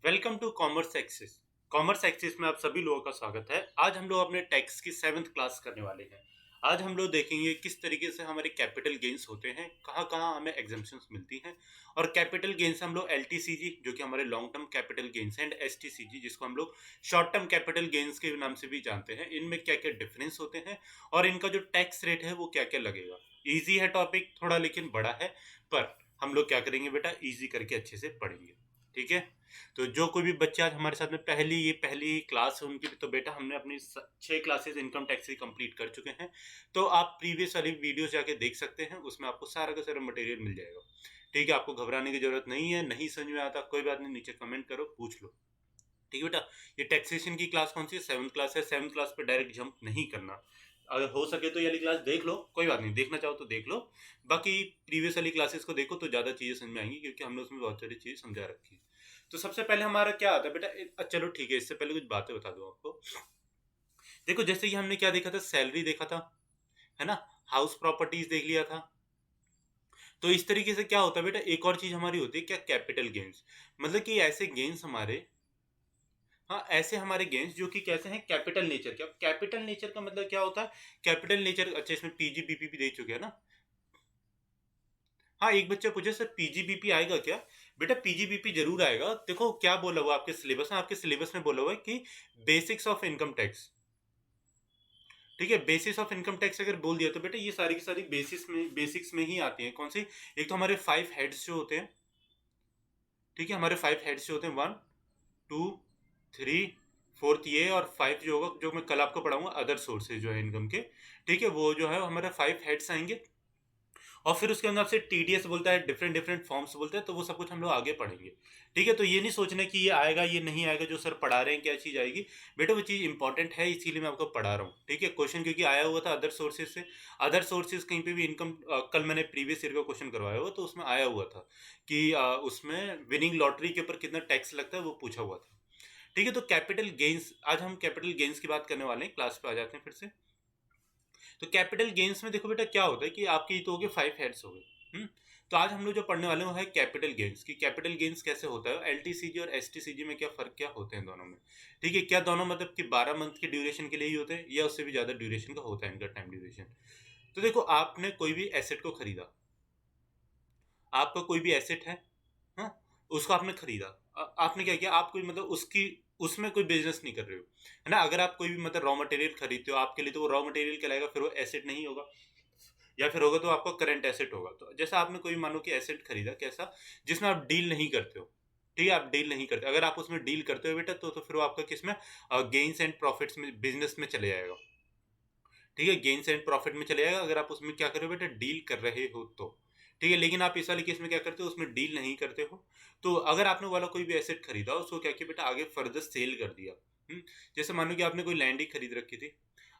Welcome to Commerce Axis. Commerce Axis में आप सभी लोगों का स्वागत है। आज हम लोग अपने टैक्स की 7th क्लास करने वाले हैं। आज हम लोग देखेंगे किस तरीके से हमारे कैपिटल गेन्स होते हैं, कहाँ कहाँ हमें एग्जम्पशंस मिलती हैं। और कैपिटल गेन्स हम लोग एलटीसीजी जो कि हमारे long term capital gains and STCG जिसको हम लोग शॉर्ट टर्म कैपिटल गेन्स के नाम से भी जानते हैं, इनमें क्या क्या डिफरेंस होते हैं और इनका जो टैक्स रेट है वो क्या क्या लगेगा। ईजी है टॉपिक थोड़ा, लेकिन बड़ा है, पर हम लोग क्या करेंगे बेटा, ईजी करके अच्छे से पढ़ेंगे। ठीक है। तो जो कोई भी बच्चे आज हमारे साथ में पहली क्लास है उनकी, तो बेटा हमने अपनी 6 क्लासेस इनकम टैक्स की कंप्लीट कर चुके हैं। तो आप प्रीवियस वाली वीडियोस जाके देख सकते हैं, उसमें आपको सारा का सारा मटेरियल मिल जाएगा। ठीक है, आपको घबराने की जरूरत नहीं है। नहीं समझ में आता कोई बात नहीं, नीचे कमेंट करो, पूछ लो। ठीक है बेटा। ये टैक्सेशन की क्लास कौन सी है? 7th क्लास है। 7th क्लास पे डायरेक्ट जंप नहीं करना। अगर हो सके तो ये वाली क्लास देख लो, कोई बात नहीं, देखना चाहो तो देख लो। बाकी प्रीवियस वाली क्लासेस को देखो तो ज्यादा चीजें समझ में आएंगी, क्योंकि हमने उसमें बहुत सारी चीजें समझा रखी है। तो सबसे पहले हमारा क्या आता है बेटा, चलो ठीक है, इससे पहले कुछ बातें बता दूं आपको। देखो, जैसे कि हमने क्या देखा था, सैलरी देखा था, है ना। हाउस प्रॉपर्टीज देख लिया था। तो इस तरीके से क्या होता है बेटा, एक और चीज हमारी होती है क्या, कैपिटल गेन्स। मतलब कि ऐसे गेन्स हमारे, हाँ, ऐसे हमारे गेन्स जो कि कैसे हैं, कैपिटल नेचर के। अब कैपिटल नेचर का मतलब क्या होता है? कैपिटल नेचर, अच्छा इसमें पीजीबीपी भी दे चुके हैं ना। हाँ, एक बच्चा पूछे सर पीजीबीपी आएगा क्या? बेटा पीजीबीपी जरूर आएगा। देखो क्या बोला हुआ आपके सिलेबस में, आपके सिलेबस में बोला हुआ है कि बेसिक्स ऑफ इनकम टैक्स। ठीक है, बेसिस ऑफ इनकम टैक्स अगर बोल दिया तो बेटा ये सारी की सारी बेसिक्स में ही आती है। कौन सी? एक तो हमारे 5 हेड्स जो होते हैं। ठीक है, हमारे 5 हेड्स जो होते हैं, 1, 2, 3, 4 ये, और 5 जो होगा, जो मैं कल आपको पढ़ाऊंगा, अदर सोर्सेज जो है इनकम के। ठीक है, वो जो है हमारे 5 हेड्स आएंगे। और फिर उसके अंदर से टीडीएस बोलता है, डिफरेंट डिफरेंट फॉर्म्स बोलते हैं, तो वो सब कुछ हम लोग आगे पढ़ेंगे। ठीक है, तो ये नहीं सोचना कि ये आएगा ये नहीं आएगा, जो सर पढ़ा रहे हैं क्या चीज आएगी। बेटा वो चीज इंपॉर्टेंट है, इसीलिए मैं आपको पढ़ा रहा हूँ। ठीक है, क्वेश्चन क्योंकि आया हुआ था अदर सोर्सेज से। अदर सोर्सेज कहीं पे भी इनकम, कल मैंने प्रीवियस ईयर का क्वेश्चन करवाया हुआ, तो उसमें आया हुआ था कि उसमें विनिंग लॉटरी के ऊपर कितना टैक्स लगता है, वो पूछा हुआ था। ठीक है, तो कैपिटल गेन्स, आज हम कैपिटल गेन्स की बात करने वाले हैं। क्लास पे आ जाते हैं फिर से। तो कैपिटल गेन्स में देखो बेटा क्या होता है कि आपके तो हो गए 5 हेड्स हो गए। तो आज हम लोग जो पढ़ने वाले हैं वो है कैपिटल गेन्स की। कैपिटल गेन्स कैसे होता है, एलटीसीजी और एसटीसीजी में क्या फर्क, क्या होते हैं दोनों में। ठीक है, क्या दोनों मतलब कि 12 मंथ के ड्यूरेशन के लिए ही होते हैं, या उससे भी ज्यादा ड्यूरेशन का होता है इनका टाइम ड्यूरेशन। तो देखो, आपने कोई भी एसेट को खरीदा, आपका कोई भी एसेट है, हाँ, उसको आपने खरीदा। आपने क्या किया, आप कोई मतलब उसकी, उसमें कोई बिजनेस नहीं कर रहे हो, है ना। अगर आप कोई भी मतलब रॉ मटेरियल खरीदते हो, आपके लिए तो वो रॉ मटेरियल कहलाएगा, फिर वो एसेट नहीं होगा। या फिर होगा तो आपका करंट एसेट होगा। तो जैसा आपने कोई मानो कि एसेट खरीदा, कैसा, जिसमें आप डील नहीं करते हो। ठीक है, आप डील नहीं करते। अगर आप उसमें डील करते हो बेटा, तो फिर वो आपका किसमें, गेन्स एंड प्रॉफिट्स में, बिजनेस में चले जाएगा। ठीक है, गेन्स एंड प्रॉफिट में चले जाएगा, अगर आप उसमें क्या कर रहे हो बेटा, डील कर रहे हो तो। ठीक है, लेकिन आप इस वाले केस में क्या करते हो, उसमें डील नहीं करते हो। तो अगर आपने वाला कोई भी एसेट खरीदा, उसको क्या किया बेटा, आगे फर्दर सेल कर दिया। जैसे मानो कि आपने कोई लैंड ही खरीद रखी थी।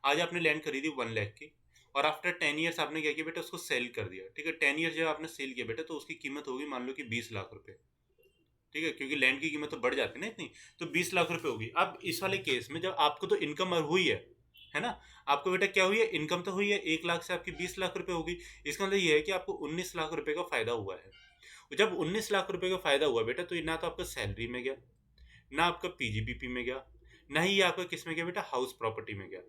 आज आपने लैंड खरीदी 1 लाख की, और आफ्टर 10 ईयर्स आपने क्या किया बेटा, उसको सेल कर दिया। ठीक है, 10 ईयर्स जब आपने सेल किया बेटा, तो उसकी कीमत होगी मान लो कि 20 लाख रुपए। ठीक है, क्योंकि लैंड की कीमत तो बढ़ जाती है ना इतनी। तो 20 लाख रुपए होगी। अब इस वाले केस में जब आपको तो इनकम हुई है ना। आपको बेटा क्या हुई है, इनकम तो हुई है, 1 लाख से आपकी 20 लाख रुपए होगी। इसका मतलब ये है कि आपको 19 लाख रुपए का फायदा हुआ है। जब 19 लाख रुपए का फायदा हुआ बेटा, तो ये ना तो आपका सैलरी में गया, ना आपका पीजीबीपी में गया, ना ही ये आपका किस में गया बेटा, हाउस प्रॉपर्टी में गया।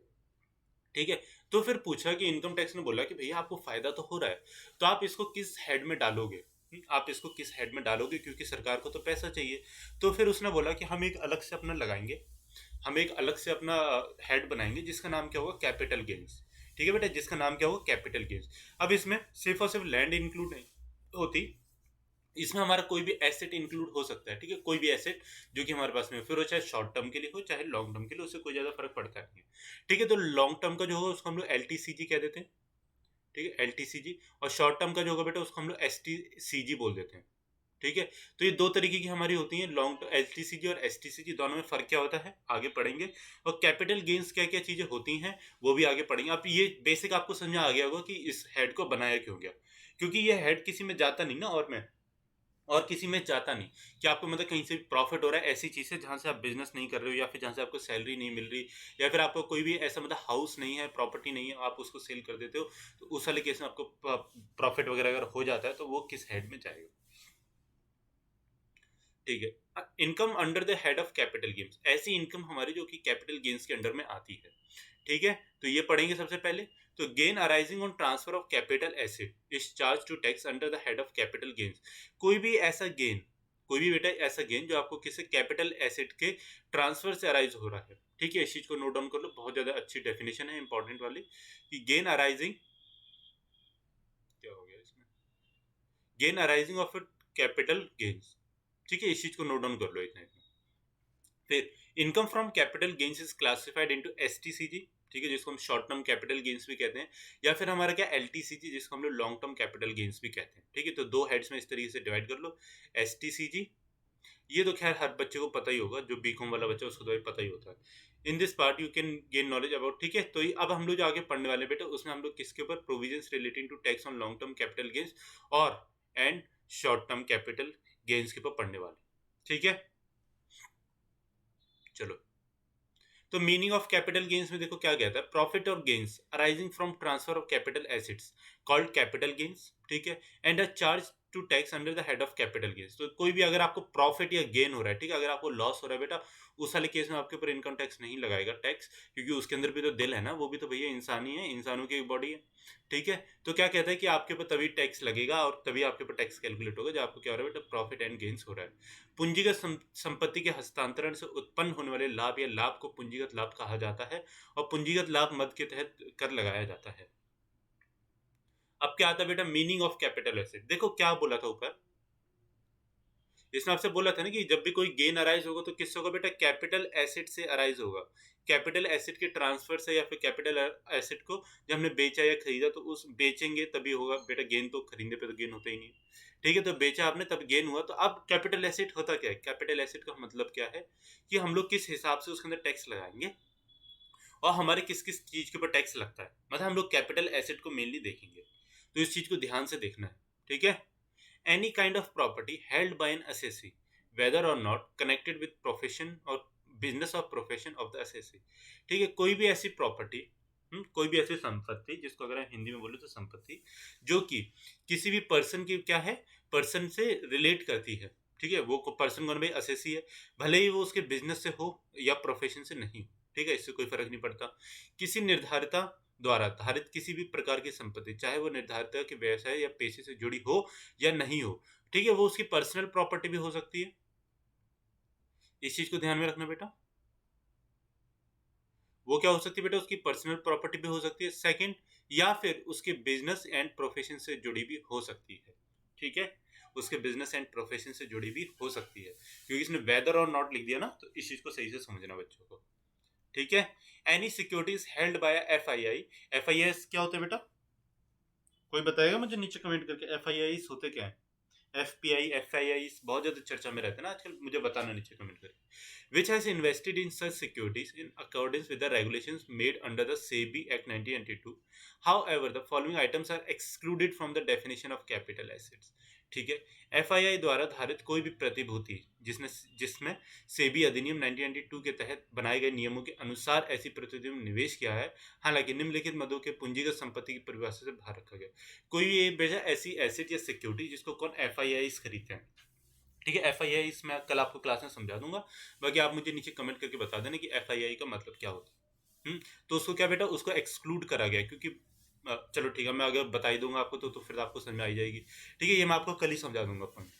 ठीक है। तो फिर पूछा कि इनकम टैक्स ने बोला कि भैया आपको फायदा तो हो रहा है, तो आप इसको किस हेड में डालोगे। आप इसको किस हेड में डालोगे, क्योंकि सरकार को तो पैसा चाहिए। तो फिर उसने बोला कि हम एक अलग से अपना लगाएंगे, हम एक अलग से अपना हेड बनाएंगे, जिसका नाम क्या होगा, कैपिटल गेन्स। ठीक है बेटा, जिसका नाम क्या होगा, कैपिटल गेन्स। अब इसमें सिर्फ और सिर्फ लैंड इंक्लूड नहीं होती, इसमें हमारा कोई भी एसेट इंक्लूड हो सकता है। ठीक है, कोई भी एसेट जो कि हमारे पास में, फिर वो चाहे शॉर्ट टर्म के लिए हो चाहे लॉन्ग टर्म के लिए, उससे कोई ज्यादा फर्क पड़ता नहीं है। ठीक है, तो लॉन्ग टर्म का जो होगा उसको हम लोग एलटीसीजी कह देते हैं। ठीक है, एलटीसीजी। और शॉर्ट टर्म का जो होगा बेटा, उसको हम लोग एसटीसीजी बोल देते हैं। ठीक है, तो ये दो तरीके की हमारी होती है, लॉन्ग एलटीसीजी और एसटीसीजी। दोनों में फर्क क्या होता है आगे पढ़ेंगे। और कैपिटल गेन्स क्या क्या चीजें होती हैं वो भी आगे पढ़ेंगे। अब ये बेसिक आपको समझ में आ गया होगा कि इस हेड को बनाया क्यों गया, क्योंकि ये हेड किसी में जाता नहीं ना, और किसी में जाता नहीं कि आपको मतलब कहीं से प्रॉफिट हो रहा है, ऐसी चीज है जहां से आप बिजनेस नहीं कर रहे हो, या फिर जहां से आपको सैलरी नहीं मिल रही, या फिर आपको कोई भी ऐसा मतलब हाउस नहीं है, प्रॉपर्टी नहीं है, आप उसको सेल कर देते हो। तो उस वाले केस में आपको प्रॉफिट वगैरह अगर हो जाता है, तो वो किस हेड में जाएगा। ठीक है। Income under the head of capital gains, ऐसी इनकम हमारी जो कि कैपिटल गेन्स के अंडर में आती है, ठीक है। तो ये पढ़ेंगे सबसे पहले। तो gain arising on transfer of capital asset is charge to tax under the head of capital gains. कोई भी ऐसा गेन, कोई भी बेटा ऐसा गेन जो आपको किसी कैपिटल एसेट के ट्रांसफर से अराइज हो रहा है, ठीक है। इस चीज को नोट डाउन कर लो, बहुत ज्यादा अच्छी डेफिनेशन है, इंपॉर्टेंट वाली, कि गेन अराइजिंग, क्या हो गया इसमें, gain arising of capital gains, ठीक है। इस चीज को नोट डाउन कर लो इतना इतना। फिर income from capital gains is classified into STCG, ठीक है, जिसको हम शॉर्ट टर्म कैपिटल गेन्स भी कहते हैं, या फिर हमारा क्या एलटीसीजी, जिसको हम लोग लॉन्ग टर्म कैपिटल गेन्स भी कहते हैं, ठीक है। तो दो हेड्स में इस तरीके से डिवाइड कर लो, एसटीसीजी, ये तो खैर हर बच्चे को पता ही होगा, जो बीकॉम वाला बच्चा उसको तो पता ही होता है। In this part you can gain knowledge about, ठीक है। तो अब हम लोग जो आगे पढ़ने वाले बेटा, उसमें हम लोग किसके ऊपर, provisions relating to tax on long term capital gains और and short term capital gains के ऊपर पढ़ने वाले, ठीक है। चलो, तो मीनिंग ऑफ कैपिटल गेन्स में देखो क्या कहता है, प्रॉफिट और gains arising from transfer of capital assets called capital gains, ठीक है, and a charge to tax under the head of capital gains. तो कोई भी अगर आपको प्रॉफिट या गेन हो रहा है, ठीक है, अगर आपको लॉस हो रहा है बेटा, उस वाले केस में आपके ऊपर इनकम टैक्स नहीं लगाएगा टैक्स, क्योंकि उसके अंदर भी तो दिल है ना, वो भी तो भैया इंसान ही है, इंसानों की बॉडी है, ठीक है। तो क्या कहता है कि आपके ऊपर तभी टैक्स लगेगा और तभी आपके ऊपर टैक्स कैलकुलेट होगा जब आपको क्या हो रहा है बेटा, प्रॉफिट एंड गेन्स हो रहा है। पूंजीगत संपत्ति के हस्तांतरण से उत्पन्न होने वाले लाभ या लाभ को पूंजीगत लाभ कहा जाता है और पूंजीगत लाभ मद के तहत कर लगाया जाता है। अब क्या आता है बेटा, मीनिंग ऑफ कैपिटल एसेट। देखो क्या बोला था ऊपर, इसमें आपसे बोला था ना कि जब भी कोई गेन अराइज होगा तो किससे होगा बेटा, कैपिटल एसेट से अराइज होगा। कैपिटल एसेट के ट्रांसफर से या फिर कैपिटल एसेट को जब हमने बेचा या खरीदा तो उस बेचेंगे तभी होगा बेटा गेन, तो खरीदने पे तो गेन होता ही नहीं, ठीक है। तो बेचा आपने तब गेन हुआ। तो अब कैपिटल एसेट होता क्या है, कैपिटल एसेट का मतलब क्या है कि हम लोग किस हिसाब से उसके अंदर टैक्स लगाएंगे और हमारे किस किस चीज के ऊपर टैक्स लगता है, मतलब हम लोग कैपिटल एसेट को मेनली देखेंगे। तो इस चीज को ध्यान से देखना है, ठीक है। any kind of property held by an assessee, whether or not connected with profession or business of profession of the assessee, ठीक है। कोई भी ऐसी प्रॉपर्टी, कोई भी ऐसी संपत्ति, जिसको अगर हम हिंदी में बोले तो संपत्ति, जो कि किसी भी पर्सन की क्या है, पर्सन से रिलेट करती है, ठीक है। वो पर्सन कौन भाई, असेसी है, भले ही वो उसके बिजनेस से हो या प्रोफेशन से नहीं हो, ठीक है, इससे कोई फर्क नहीं पड़ता। किसी निर्धारिता द्वारा धारित किसी भी प्रकार की संपत्ति, चाहे वो निर्धारिता के व्यवसाय या पेशे से जुड़ी हो या नहीं हो, ठीक है, वो उसकी पर्सनल प्रॉपर्टी भी हो सकती है। इस चीज को ध्यान में रखना बेटा, वो क्या हो सकती है बेटा, उसकी पर्सनल प्रॉपर्टी भी हो सकती है। सेकंड, या फिर उसके बिजनेस एंड प्रोफेशन से जुड़ी भी हो सकती है, ठीक है, उसके बिजनेस एंड प्रोफेशन से जुड़ी भी हो सकती है, क्योंकि इसने वेदर और नॉट लिख दिया ना, तो इस चीज को सही से समझना बच्चों को, ठीक है। Any securities held by FII, FII क्या होता है बेटा, कोई बताएगा मुझे नीचे कमेंट करके, एफआईआई होते क्या है। एफपीआई, एफआईआई बहुत ज्यादा चर्चा में रहते हैं ना आजकल, मुझे बताना नीचे कमेंट करके। Which has invested in such securities in accordance with the regulations made under the SEBI act 1992, however the following items are excluded from the definition of capital assets, ठीक है। एफआईआई द्वारा धारित कोई भी प्रतिभूति जिसने जिसमें सेबी अधिनियम 1992 के तहत बनाए गए नियमों के अनुसार ऐसी प्रतिभूति में निवेश किया है, हालांकि निम्नलिखित मदों के पूंजीगत संपत्ति की परिभाषा से बाहर रखा गया। कोई भी बेचा ऐसी एसेट या सिक्योरिटी जिसको कौन, एफआईआई खरीदते हैं, ठीक है। एफआईआई मैं कल आपको क्लास में समझा दूंगा, बाकी आप मुझे नीचे कमेंट करके बता देना कि एफआईआई का मतलब क्या होता है। तो उसको क्या बेटा, उसको एक्सक्लूड करा गया, क्योंकि चलो ठीक है, मैं अगर बता ही दूंगा आपको तो फिर आपको समझ में आ जाएगी, ठीक है। ये मैं आपको कल ही समझा दूंगा point.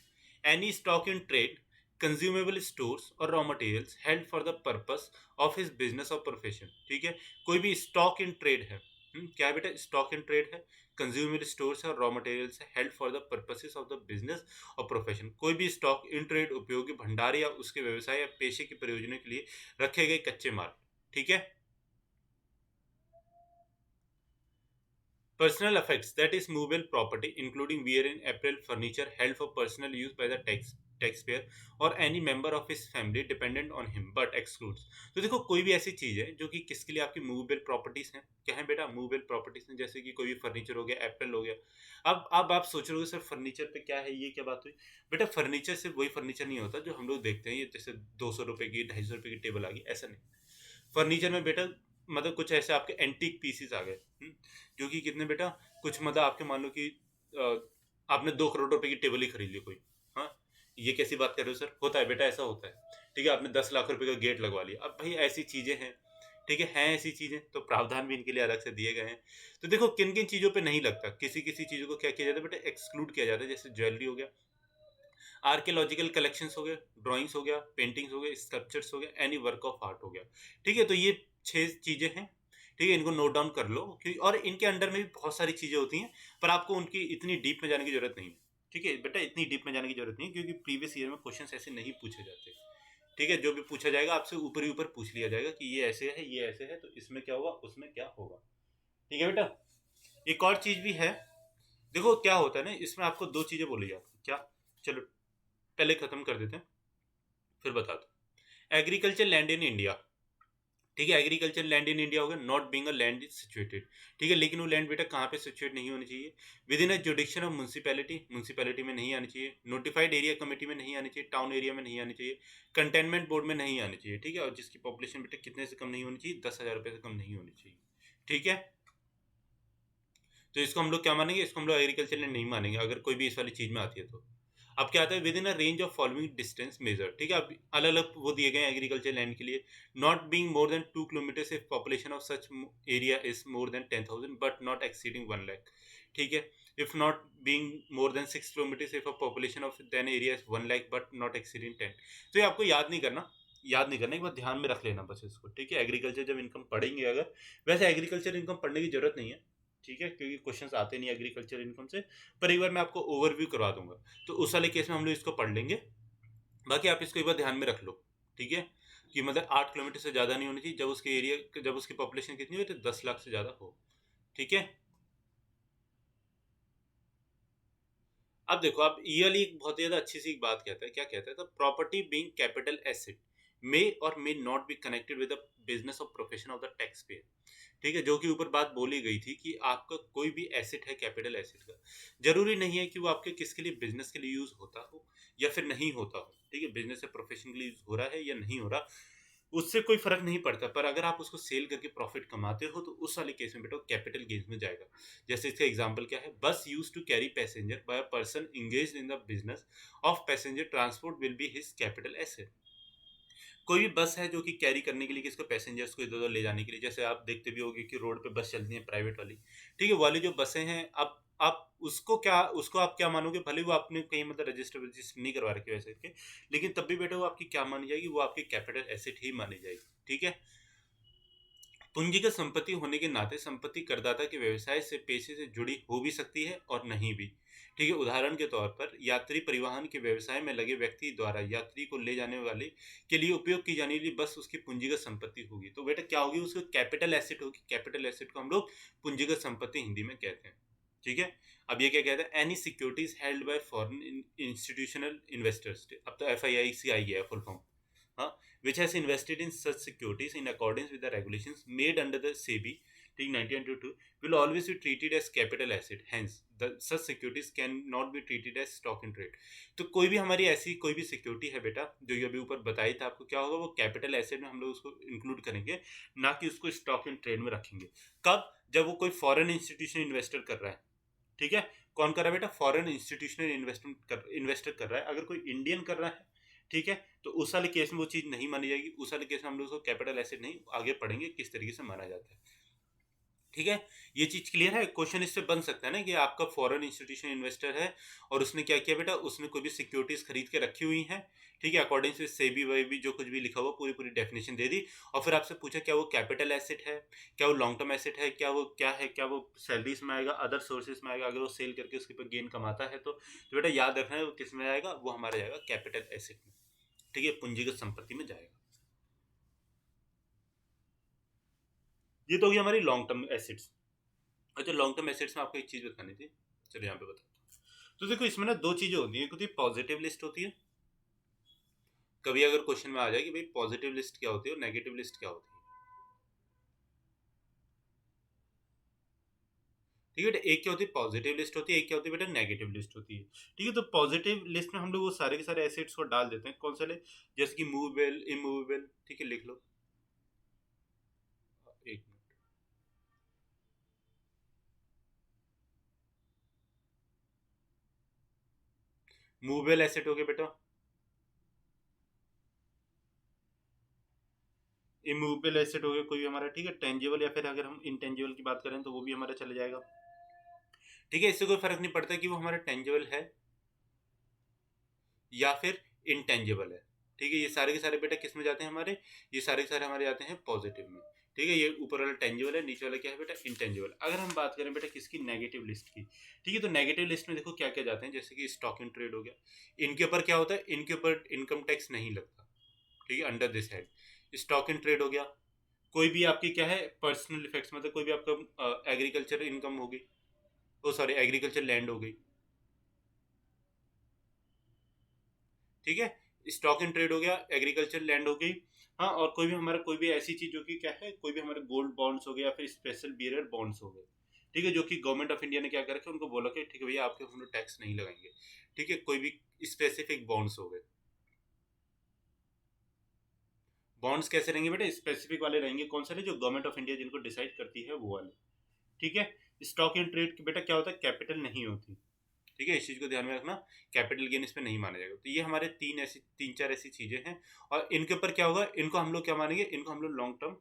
Any stock in trade, consumable stores और raw materials held for the purpose of his business और प्रोफेशन, ठीक है। कोई भी स्टॉक इन ट्रेड है, क्या है बेटा, स्टॉक इन ट्रेड है, कंज्यूमेबल स्टोर्स है और रॉ मटेरियल्स है, held for the purposes of the business और प्रोफेशन। कोई भी स्टॉक इन ट्रेड उपयोगी भंडार या उसके व्यवसाय या पेशे के प्रयोजनों के लिए रखे गए कच्चे माल, ठीक है। Personal effects, that is movable property, including wear and apparel, furniture held for personal use by the taxpayer or any member of his family dependent on him, but excludes। तो देखो कोई भी ऐसी चीज है जो कि किसके लिए आपकी मूवेबल प्रॉपर्टीज हैं, क्या है बेटा, मूवेबल प्रॉपर्टीज हैं, जैसे कि कोई भी फर्नीचर हो गया, एप्पल हो गया। अब आप सोच रहे हो सर फर्नीचर पे क्या है, ये क्या बात हुई बेटा, फर्नीचर से वही फर्नीचर नहीं होता जो हम लोग देखते हैं, ये जैसे 200 रुपए की 250 रुपए की टेबल आ गई, ऐसा नहीं। फर्नीचर में बेटा मतलब कुछ ऐसे आपके एंटीक पीसीस आ गए, जो कि कितने बेटा, कुछ मतलब आपके मान लो कि आपने 2 करोड़ रुपए की टेबल ही खरीद ली कोई, हाँ, ये कैसी बात कर रहे हो सर? होता है बेटा, ऐसा होता है। ठीक है, आपने 10 लाख रुपए का गेट लगवा लिया। अब भाई ऐसी चीज़ें हैं, ठीक है, हैं ऐसी चीज़ें, तो प्रावधान भी इनके लिए अलग से दिए गए हैं। तो देखो किन-किन चीज़ों पे नहीं लगता, किसी-किसी चीज़ों को क्या किया जाता है बेटा, एक्सक्लूड किया जाता है। जैसे ज्वेलरी हो गया, आर्कियोलॉजिकल कलेक्शंस हो गए, ड्राइंग्स हो गया, पेंटिंग्स हो गए, स्कल्पचर्स हो गए, एनी वर्क ऑफ आर्ट हो गया। ठीक है, तो ये 6 चीज़ें हैं। ठीक है, इनको नोट डाउन कर लो कि और इनके अंडर में भी बहुत सारी चीज़ें होती हैं, पर आपको उनकी इतनी डीप में जाने की ज़रूरत नहीं है। ठीक है, बेटा इतनी डीप में जाने की ज़रूरत नहीं है, क्योंकि प्रीवियस ईयर में क्वेश्चंस ऐसे नहीं पूछे जाते। ठीक है, जो भी पूछा जाएगा आपसे ऊपर ही ऊपर पूछ लिया जाएगा कि ये ऐसे है, तो इसमें क्या होगा, उसमें क्या होगा। ठीक है बेटा? एक और चीज़ भी है, देखो क्या होता है ना, इसमें आपको 2 चीज़ें बोली जाती हैं। क्या? चलो पहले खत्म कर देते हैं, फिर बताता हूँ। Agriculture land in India. ठीक है, एग्रीकल्चर लैंड इन इंडिया होगा, not being a land is situated. ठीक है, लेकिन वो लैंड बेटा कहाँ पे सिचुएट नहीं होनी चाहिए? With in a जुडिक्शन of municipality, municipality में नहीं आनी चाहिए, नोटिफाइड एरिया कमेटी में नहीं आनी चाहिए, टाउन एरिया में नहीं आनी चाहिए, कंटेनमेंट बोर्ड में नहीं आनी चाहिए। ठीक है, और जिसकी पॉपुलेशन बेटा कितने से कम नहीं होनी चाहिए? 10,000 रुपये से कम नहीं होनी चाहिए। ठीक है, तो इसको हम लोग क्या मानेंगे? इसको हम लोग एग्रीकल्चर लैंड नहीं मानेंगे, अगर कोई भी इस वाली चीज में आती है तो। अब क्या आता है, with in a range of following distance measure. ठीक है, अब अलग अलग वो दिए गए हैं एग्रीकल्चर लैंड के लिए। Not being more than 2 kilometre if population of such area is more than 10,000 but not exceeding 1 lakh. ठीक है, if not being more than 6 kilometre if a population of then area is 1 lakh but not exceeding 10। तो ये आपको याद नहीं करना, याद नहीं करना, एक बार ध्यान में रख लेना बस इसको। ठीक है, एग्रीकल्चर जब इनकम पढ़ेंगे, अगर वैसे एग्रीकल्चर इनकम पढ़ने की जरूरत नहीं है, ठीक है, क्योंकि क्वेश्चंस आते नहीं एग्रीकल्चर इनकम से, पर एक बार मैं आपको ओवरव्यू करवा दूंगा, तो उस वाले केस में हम लोग इसको पढ़ लेंगे। बाकी आप इसको एक बार ध्यान में रख लो। ठीक है, कि मतलब 8 किलोमीटर से ज़्यादा नहीं होनी चाहिए, जब उसके एरिया, जब उसकी पॉपुलेशन कितनी हो, तो 10 लाख से ज़्यादा हो। ठीक है, अब देखो, अब ये वाली एक बहुत ज़्यादा अच्छी सी एक बात कहता है, क्या कहता है, the property being capital asset may और may not be connected with the business और profession of the tax payer. ठीक है, जो कि ऊपर बात बोली गई थी कि आपका कोई भी एसेट है कैपिटल एसेट का, जरूरी नहीं है कि वो आपके किसके लिए, बिजनेस के लिए यूज होता हो या फिर नहीं होता हो। ठीक है, बिजनेस या प्रोफेशन के लिए यूज हो रहा है या नहीं हो रहा, उससे कोई फर्क नहीं पड़ता, पर अगर आप उसको सेल करके प्रॉफिट कमाते हो, तो उस वाले केस में बेटा कैपिटल गेन्स में जाएगा। जैसे इसका एग्जांपल क्या है, bus use to carry passenger by a person engaged in the business of passenger transport will be his capital asset. कोई भी बस है जो कि कैरी करने के लिए, किसको, पैसेंजर्स को इधर उधर ले जाने के लिए, जैसे आप देखते भी होंगे कि रोड पे बस चलती है प्राइवेट वाली। ठीक है, वाली जो बसें हैं, अब आप उसको क्या, उसको आप क्या मानोगे, भले वो आपने कहीं मतलब रजिस्टर रजिस्टर नहीं करवा रखे वैसे के, लेकिन तब भी बेटा वो आपकी क्या मानी जाएगी, वो आपकी कैपिटल एसेट ही मानी जाएगी। ठीक है, पूंजीगत संपत्ति होने के नाते संपत्ति करदाता के व्यवसाय से, पेशे से जुड़ी हो भी सकती है और नहीं भी। ठीक है, उदाहरण के तौर पर यात्री परिवहन के व्यवसाय में लगे व्यक्ति द्वारा यात्री को ले जाने वाले के लिए उपयोग की जाने वाली बस उसकी पूंजीगत संपत्ति होगी। तो बेटा क्या होगी, उसको कैपिटल एसेट होगी। कैपिटल एसेट को हम लोग पूंजीगत संपत्ति हिंदी में कहते हैं। ठीक है, अब ये क्या कहता है, any securities held bye foreign institutional investors. अब तो FIIC आई है फुल फॉर्म, हाँ, which has invested in such securities in accordance with the regulations made under the SEBI till 1992 will always be treated as capital asset. Hence, the such securities cannot be treated as stock in trade. तो कोई भी हमारी ऐसी कोई भी security है बेटा, जो ये अभी ऊपर बताई था आपको, क्या होगा, वो कैपिटल एसेट में हम लोग उसको इंक्लूड करेंगे, ना कि उसको स्टॉक इन ट्रेड में रखेंगे। कब? जब वो कोई फॉरेन इंस्टीट्यूशन इन्वेस्टर कर रहा है। ठीक है, कौन कर रहा है बेटा, फॉरेन इंस्टीट्यूशनल इन्वेस्टर कर रहा है। अगर कोई इंडियन कर रहा है, ठीक है, तो उस वाले केस में वो चीज नहीं मानी जाएगी। उस वाले केस में हम लोग उसको कैपिटल एसेट नहीं, आगे पढ़ेंगे किस तरीके से माना जाता है। ठीक है, ये चीज क्लियर है। क्वेश्चन इससे बन सकता है ना कि आपका फॉरेन इंस्टीट्यूशन इन्वेस्टर है और उसने क्या किया बेटा, उसने कोई भी सिक्योरिटीज खरीद के रखी हुई हैं। ठीक है, अकॉर्डिंग टू सेबी वेबी जो कुछ भी लिखा हुआ, पूरी पूरी डेफिनेशन दे दी, और फिर आपसे पूछा क्या वो कैपिटल एसेट है, क्या वो लॉन्ग टर्म एसेट है, क्या वो क्या है, क्या वो सैलरीज में आएगा, अदर सोर्सेज में आएगा, अगर वो सेल करके उसके ऊपर गेन कमाता है तो बेटा याद रखना है वो किस में आएगा, वो हमारा जाएगा कैपिटल एसेट में। ठीक है, पूंजीगत संपत्ति में जाएगा। ये तो होगी हमारी लॉन्ग टर्म एसेट्स। अच्छा, लॉन्ग टर्म एसेट्स में आपको एक चीज बतानी थी, चलो यहाँ पे बताता हूँ। तो देखो इसमें ना दो चीजें होती हैं, एक होती है पॉजिटिव लिस्ट होती है। कभी अगर क्वेश्चन में आ जाए कि भाई पॉजिटिव लिस्ट क्या होती है और नेगेटिव लिस्ट क्या होती है। ठीक है बेटा, एक क्या होती है पॉजिटिव लिस्ट होती है, एक क्या होती है बेटा नेगेटिव लिस्ट होती है। ठीक है, तो पॉजिटिव लिस्ट में हम लोग वो सारे के सारे एसेट्स को डाल देते हैं, कौन सा ले, जैसे कि मूवेबल, इमूवेबल। ठीक है, लिख लो, एक मिनट। मूवेबल एसेट हो गया बेटा, इमूवेबल एसेट हो गया कोई भी हमारा, ठीक है। टेंजिबल या फिर अगर हम इंटेंजिबल की बात करें तो वो भी हमारा चला जाएगा, ठीक है। इससे कोई फर्क नहीं पड़ता कि वो हमारा टेंजिबल है या फिर इनटेंजिबल है, ठीक है। ये सारे के सारे बेटा किस में जाते हैं हमारे, ये सारे के सारे हमारे जाते हैं पॉजिटिव में, ठीक है। ये ऊपर वाला टेंजिबल है, नीचे वाला क्या है बेटा, इनटेंजिबल। अगर हम बात करें बेटा किसकी, नेगेटिव लिस्ट की, ठीक है। तो नेगेटिव लिस्ट में देखो क्या क्या जाते हैं, जैसे कि स्टॉक इन ट्रेड हो गया, इनके ऊपर क्या होता है, इनके ऊपर इनकम टैक्स नहीं लगता, ठीक है, under this head. Stock in trade हो गया, कोई भी आपकी क्या है पर्सनल इफेक्ट्स, मतलब कोई भी आपका एग्रीकल्चर इनकम होगी, ओ सॉरी एग्रीकल्चर लैंड हो गई, ठीक है। स्टॉक इन ट्रेड हो गया, एग्रीकल्चर लैंड हो गई, हाँ। और कोई भी हमारा कोई भी ऐसी चीज जो कि क्या है, कोई भी हमारे गोल्ड बॉन्ड्स हो गए या फिर स्पेशल बियरर बॉन्ड्स हो गए, ठीक है, जो कि गवर्नमेंट ऑफ इंडिया ने क्या कर रखा है, उनको बोला कि ठीक है भैया आपके हम लोग टैक्स नहीं लगाएंगे, ठीक है। कोई भी स्पेसिफिक बॉन्ड्स हो गए, बॉन्ड्स कैसे रहेंगे बेटा, स्पेसिफिक वाले रहेंगे, कौन से, जो गवर्नमेंट ऑफ इंडिया जिनको डिसाइड करती है वो वाले, ठीक है। स्टॉक इन ट्रेड बेटा क्या होता है, कैपिटल नहीं होती, ठीक है। इस चीज को ध्यान में रखना, कैपिटल गेन इसमें नहीं माना जाएगा। तो ये हमारे तीन चार ऐसी चीजें हैं, और इनके ऊपर क्या होगा, इनको हम लोग क्या मानेंगे, इनको हम लोग लॉन्ग टर्म,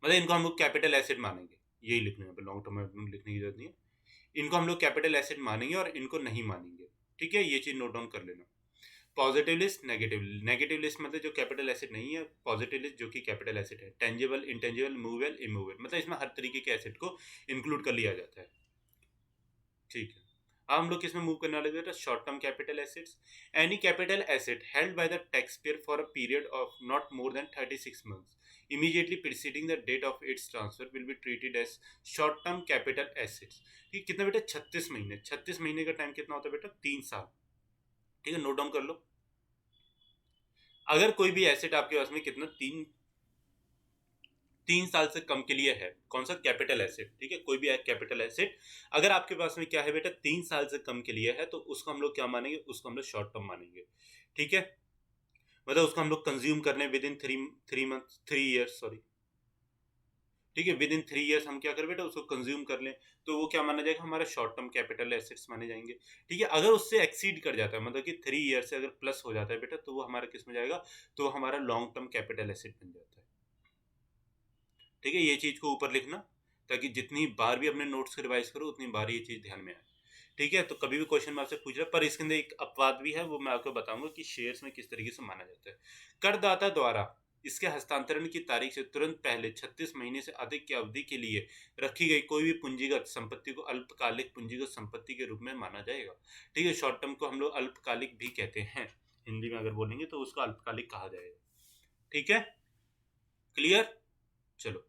मतलब इनको हम लोग कैपिटल एसेट मानेंगे, यही लिखने में, लॉन्ग टर्म में लिखने की जरूरत नहीं है। इनको हम लोग कैपिटल एसेट मानेंगे और इनको नहीं मानेंगे, ठीक है। ये चीज नोट डाउन कर लेना। पॉजिटिव लिस्ट, नेगेटिव लिस्ट मतलब जो कैपिटल एसेट नहीं है, पॉजिटिव लिस्ट जो कि कैपिटल एसेट है, टेंजिबल, इंटेंजिबल, मूवेबल, इमूवेबल, मतलब इसमें हर तरीके के एसेट को इंक्लूड कर लिया जाता है, ठीक है। अब हम लोग किसमें मूव करने वाले थे, short term capital assets. Any capital asset held by the tax payer for a period of not more than 36 months immediately preceding the date of its transfer will be treated as short term capital assets। ठीक, कितना बेटा, 36 महीने, 36 महीने का time कितना होता है बेटा, 3 साल, ठीक है। नोट डाउन कर लो। अगर कोई भी एसेट आपके पास में कितना, 3 साल से कम के लिए है, कौन सा, कैपिटल एसेट, ठीक है। कोई भी कैपिटल एसेट अगर आपके पास में क्या है बेटा, 3 साल से कम के लिए है, तो उसको हम लोग क्या मानेंगे, उसको हम लोग शॉर्ट टर्म मानेंगे, ठीक है। मतलब उसको हम लोग कंज्यूम करने with in three month 3 years, sorry, ठीक है, विद इन 3 ईयर्स हम क्या करें बेटा, उसको कंज्यूम कर लें, तो वो क्या माना जाएगा, हमारा शॉर्ट टर्म कैपिटल एसेट्स माने जाएंगे, ठीक है। अगर उससे एक्सीड कर जाता है, मतलब कि 3 ईयर से अगर प्लस हो जाता है बेटा, तो वो हमारा किस में जाएगा, तो वो हमारा लॉन्ग टर्म कैपिटल एसेट बन जाता है, ठीक है। ये चीज को ऊपर लिखना, ताकि जितनी बार भी अपने नोट्स को रिवाइज करो उतनी बार ये चीज ध्यान में आए, ठीक है। तो कभी भी क्वेश्चन में आपसे पूछ रहा है, पर इसके अंदर एक अपवाद भी है, वो मैं आपको बताऊंगा कि शेयर्स में किस तरीके से माना जाता है। करदाता द्वारा इसके हस्तांतरण की तारीख से तुरंत पहले 36 महीने से अधिक की अवधि के लिए रखी गई कोई भी पूंजीगत संपत्ति को अल्पकालिक पूंजीगत संपत्ति के रूप में माना जाएगा, ठीक है। शॉर्ट टर्म को हम लोग अल्पकालिक भी कहते हैं, हिंदी में अगर बोलेंगे तो उसको अल्पकालिक कहा जाएगा, ठीक है। क्लियर, चलो।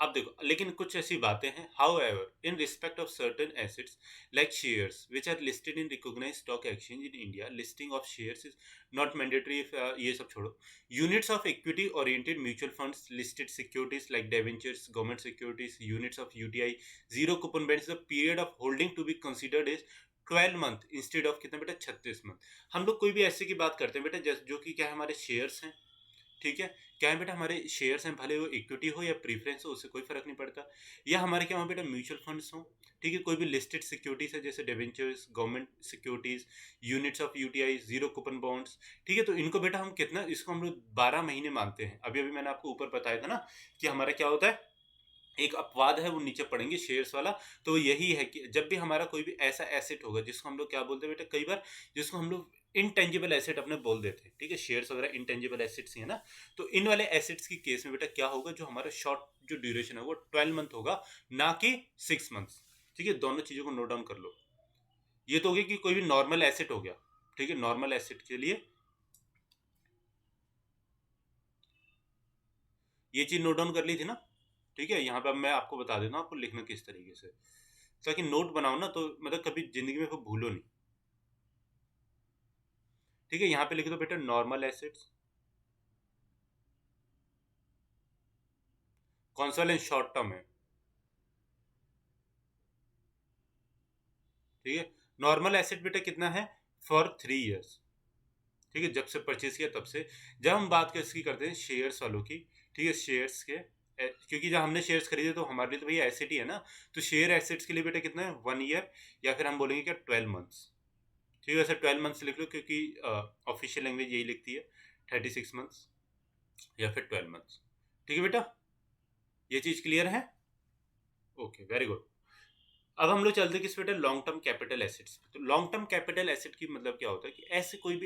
अब देखो, लेकिन कुछ ऐसी बातें हैं, however in respect of certain assets like shares which are listed in recognise stock exchange in India, listing of shares is not mandatory, ये सब छोड़ो। Units of equity oriented mutual funds, listed securities like debentures, government securities, units of UTI, zero coupon bonds, the period of holding to be considered is 12 month instead of कितना बेटा, 36 month. हम लोग कोई भी ऐसे की बात करते हैं बेटा, जो कि क्या है, हमारे शेयर्स हैं, ठीक है। क्या है बेटा, हमारे शेयर्स हैं, भले वो इक्विटी हो या प्रीफरेंस हो, उससे कोई फर्क नहीं पड़ता। या हमारे क्या हो बेटा, म्यूचुअल फंड्स हो, ठीक है। कोई भी लिस्टेड सिक्योरिटीज है, जैसे debentures, government securities, units of UTI, zero coupon bonds, ठीक है। तो इनको बेटा हम कितना, इसको हम लोग 12 महीने मानते हैं। अभी अभी मैंने आपको ऊपर बताया था ना कि हमारा क्या होता है, एक अपवाद है, वो नीचे पढ़ेंगे शेयर्स वाला। तो यही है कि जब भी हमारा कोई भी ऐसा एसेट होगा जिसको हम लोग क्या बोलते हैं बेटा, कई बार जिसको हम लोग इनटेंजिबल एसेट अपने बोल देते हैं, ठीक है। शेयर्स वगैरह इनटेंजिबल एसेट्स ही है ना। तो इन वाले एसेट्स की केस में बेटा क्या होगा, जो हमारा शॉर्ट जो ड्यूरेशन है वो 12 मंथ होगा, ना कि 6 मंथ्स, ठीक है। दोनों चीजों को नोट डाउन कर लो। ये तो हो गया कि कोई भी नॉर्मल एसेट हो गया, ठीक है। नॉर्मल एसेट के लिए ये चीज नोट डाउन कर ली थी ना, ठीक है। यहाँ पे अब मैं आपको बता देता हूँ आपको लिखना किस तरीके से, ताकि नोट बनाओ ना, तो मतलब कभी जिंदगी में वो भूलो नहीं, ठीक है। यहाँ पे लिख दो बेटा नॉर्मल एसेट्स, कौन सा वाले शॉर्ट टर्म है, ठीक है। नॉर्मल एसेट बेटा कितना है, फॉर 3 ईयर्स, ठीक है। जब से परचेज किया तब से। जब हम बात किसकी करते हैं, शेयर्स वालों की, ठीक है, शेयर्स के, क्योंकि जब हमने शेयर्स खरीदे तो हमारे लिए तो भैया एसेट ही है ना। तो शेयर एसेट्स के लिए बेटा कितना है, 1 ईयर, या फिर हम बोलेंगे क्या, 12 मंथ्स, ठीक है। वैसे 12 मंथ्स लिख लो, क्योंकि ऑफिशियल लैंग्वेज यही लिखती है, 36 मंथ्स या फिर 12 मंथ्स। ठीक है बेटा, ये चीज क्लियर है? Okay, very good. अब हम लोग चलते हैं किस बेटा, लॉन्ग टर्म कैपिटल एसेट्स। तो लॉन्ग टर्म कैपिटल एसेट की मतलब क्या होता है कि ऐसे कोई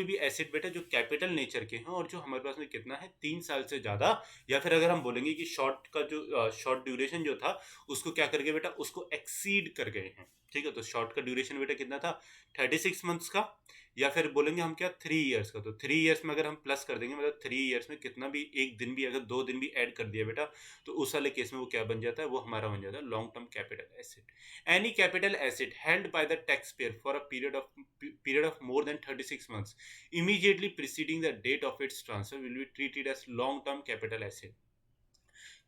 भी एसेट बेटा जो कैपिटल नेचर के हैं और जो हमारे पास में कितना है 3 साल से ज्यादा, या फिर अगर हम बोलेंगे कि शॉर्ट का जो शॉर्ट ड्यूरेशन जो था उसको क्या कर गए बेटा, उसको एक्सीड कर गए हैं। ठीक है, तो शॉर्ट का ड्यूरेशन बेटा कितना था, 36 मंथ्स का, या फिर बोलेंगे हम क्या 3 ईयर्स का। तो 3 ईयर्स में अगर हम प्लस कर देंगे, मतलब 3 ईयर्स में कितना भी एक दिन भी, अगर 2 दिन भी ऐड कर दिया बेटा, तो उस वाले केस में वो क्या बन जाता है, वो हमारा बन जाता है long term capital asset. Any capital asset held by the taxpayer for a period of more than 36 months immediately preceding the date of its transfer will be treated as long-term capital asset.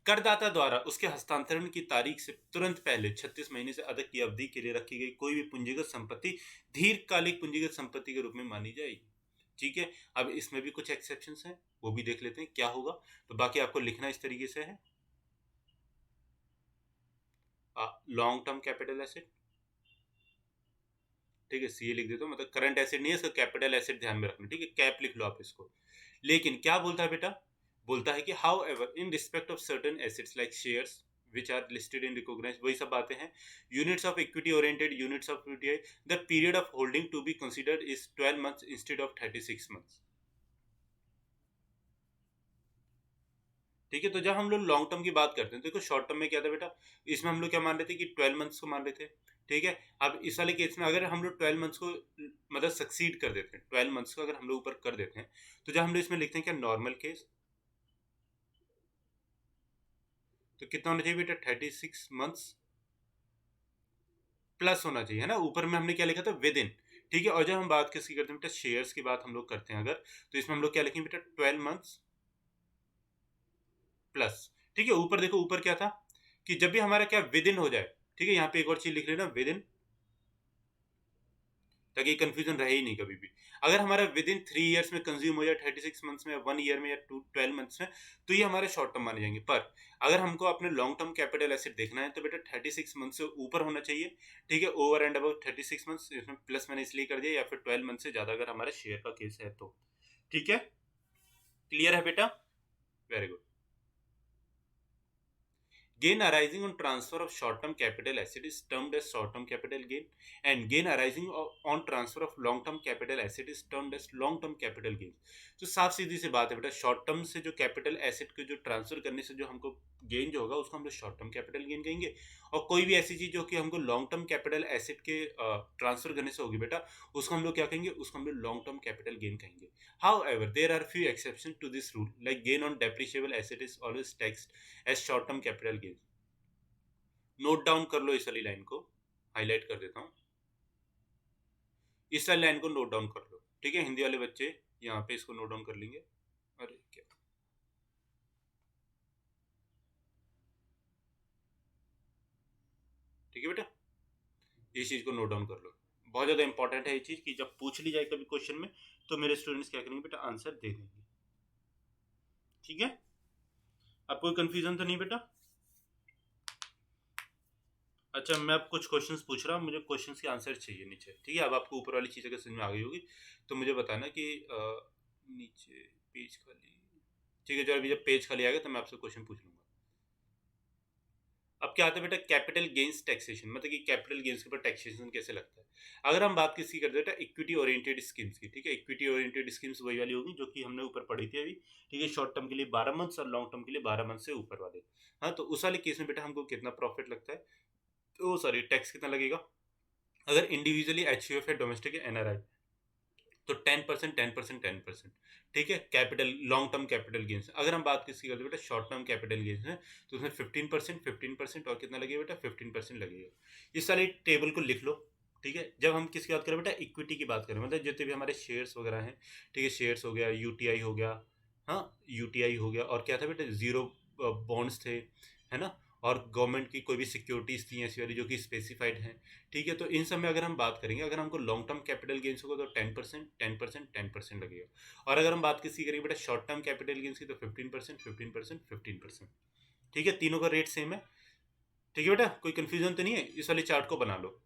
करदाता द्वारा उसके हस्तांतरण की तारीख से तुरंत पहले 36 महीने से अधिक की अवधि के लिए रखी गई कोई भी पूंजीगत संपत्ति दीर्घकालिक पूंजीगत संपत्ति के रूप में मानी जाएगी। ठीक है, अब इसमें भी कुछ एक्सेप्शंस हैं, वो भी देख लेते हैं क्या होगा। तो बाकी आपको लिखना इस तरीके से है, लॉन्ग टर्म कैपिटल एसेट। ठीक है, सी लिख देता हूँ, मतलब करंट एसेट नहीं है, इसका कैपिटल एसेट ध्यान में रखना। ठीक है, कैप लिख लो आप इसको। लेकिन क्या बोलता है बेटा, बोलता है कि however in respect of certain assets like shares which are listed in recognise, वही सब बातें हैं, units of equity oriented units of UTI, the period of holding to be considered is 12 months instead of 36 months. ठीक है, तो जब हम लोग लॉन्ग टर्म की बात करते हैं, तो देखो शॉर्ट टर्म में क्या था बेटा, इसमें हम लोग क्या मान रहे थे कि 12 मंथ्स को मान रहे थे। ठीक है, अब इस वाले केस में अगर हम लोग 12 मंथ्स को मतलब सक्सीड कर देते हैं, 12 मंथ्स को अगर हम लोग ऊपर कर देते हैं, तो जब हम लोग इसमें लिखते हैं क्या, नॉर्मल केस, तो कितना होना चाहिए बेटा, 36 मंथ्स प्लस होना चाहिए, है ना। ऊपर में हमने क्या लिखा था, विद इन। ठीक है, और जब हम बात किसकी करते हैं बेटा, शेयर्स की बात हम लोग करते हैं अगर, तो इसमें हम लोग क्या लिखेंगे बेटा, 12 मंथ्स प्लस। ठीक है, ऊपर देखो, ऊपर क्या था कि जब भी हमारा क्या विद इन हो जाए, ठीक है, यहाँ पे एक और चीज लिख लेना, विद इन, ताकि कंफ्यूजन रहे ही नहीं कभी भी। अगर हमारा विद इन 3 ईयर्स में कंज्यूम हो जाए, 36 मंथ्स में, 1 ईयर में, या 12 मंथ्स में, तो ये हमारे शॉर्ट टर्म माने जाएंगे। पर अगर हमको अपने लॉन्ग टर्म कैपिटल एसेट देखना है, तो बेटा 36 मंथ से ऊपर होना चाहिए। ठीक है, ओवर एंड अबाउट 36 मंथ्स, इसमें प्लस मैंने इसलिए कर दिया, या फिर 12 मंथ से ज्यादा अगर हमारा शेयर का केस है तो। ठीक है, क्लियर है बेटा, very good. Gain arising on transfer of short-term capital asset is termed as short-term capital gain, and gain arising on transfer of long-term capital asset is termed as long-term capital gain. तो साफ सीधी सी बात है बेटा, short term से जो capital asset को जो transfer करने से जो हमको गेन जो होगा, उसको हम लोग शॉर्ट टर्म कैपिटल गेन कहेंगे। और कोई भी ऐसी चीज जो कि हमको लॉन्ग टर्म कैपिटल एसेट के ट्रांसफर करने से होगी बेटा, उसको हम लोग क्या कहेंगे, उसको हम लोग लॉन्ग टर्म कैपिटल गेन कहेंगे। However, there are few exceptions to this rule, like gain on depreciable asset is always taxed as short term capital gain. Note down कर लो, इस वाली लाइन को हाईलाइट कर देता हूँ, इस वाली लाइन को नोट डाउन कर लो। ठीक है, हिंदी वाले बच्चे यहाँ पे इसको नोट डाउन कर लेंगे। अरे क्या, ठीक है बेटा, इस चीज को नोट डाउन कर लो, बहुत ज्यादा इंपॉर्टेंट है ये चीज, कि जब पूछ ली जाए कभी क्वेश्चन में, तो मेरे स्टूडेंट्स क्या करेंगे बेटा, आंसर दे देंगे। ठीक है, अब कोई कंफ्यूजन तो नहीं बेटा? अच्छा, मैं अब कुछ क्वेश्चंस पूछ रहा हूँ, मुझे क्वेश्चंस के आंसर चाहिए नीचे। ठीक है, अब आपको ऊपर वाली चीज़ अगर समझ में आ गई होगी, तो मुझे बताना कि नीचे पेज खाली। ठीक है, जो अभी जब पेज खाली आएगा तो मैं आपसे क्वेश्चन पूछ लूंगा। अब क्या आता है बेटा, कैपिटल गेन्स टैक्सेशन, मतलब कि कैपिटल गेन्स के ऊपर टैक्सेशन कैसे लगता है। अगर हम बात किसकी करते हैं बेटा, इक्विटी ओरिएंटेड स्कीम्स की। ठीक है, इक्विटी ओरिएंटेड स्कीम्स वही वाली होगी जो कि हमने ऊपर पढ़ी थी अभी। ठीक है, शॉर्ट टर्म के लिए 12 मंथ्स और लॉन्ग टर्म के लिए 12 मंथ से ऊपर वाले। हाँ, तो उस वाले केस में बेटा हमको कितना प्रॉफिट लगता है, तो सॉरी टैक्स कितना लगेगा। अगर इंडिविजुअली एचयूएफ है, डोमेस्टिक है, एनआरआई, तो 10%, 10%, 10%। ठीक है, capital long term capital gains. अगर हम बात किसकी करते हैं बेटा, शॉर्ट टर्म कैपिटल गेन्स है, तो उसमें 15%, 15% और कितना लगेगा बेटा, 15% लगेगा। इस सारी टेबल को लिख लो। ठीक है, जब हम किसकी बात करें बेटा, इक्विटी की बात करें, मतलब जितने भी हमारे शेयर्स वगैरह हैं। ठीक है, शेयर्स हो गया, यूटीआई हो गया, हाँ यूटीआई हो गया, और क्या था बेटा, जीरो बॉन्ड्स थे, है ना, और गवर्नमेंट की कोई भी सिक्योरिटीज थी ऐसी वाली जो कि स्पेसिफाइड हैं। ठीक है, तो इन सब में अगर हम बात करेंगे, अगर हमको लॉन्ग टर्म कैपिटल गेन्स होगा तो 10%, 10%, 10% लगेगा। और अगर हम बात किसकी करेंगे बेटा, शॉर्ट टर्म कैपिटल गेन्स की, तो 15%, 15%, 15%। ठीक है, तीनों का रेट सेम है। ठीक है बेटा, कोई कंफ्यूजन तो नहीं है, इस वाले चार्ट को बना लो।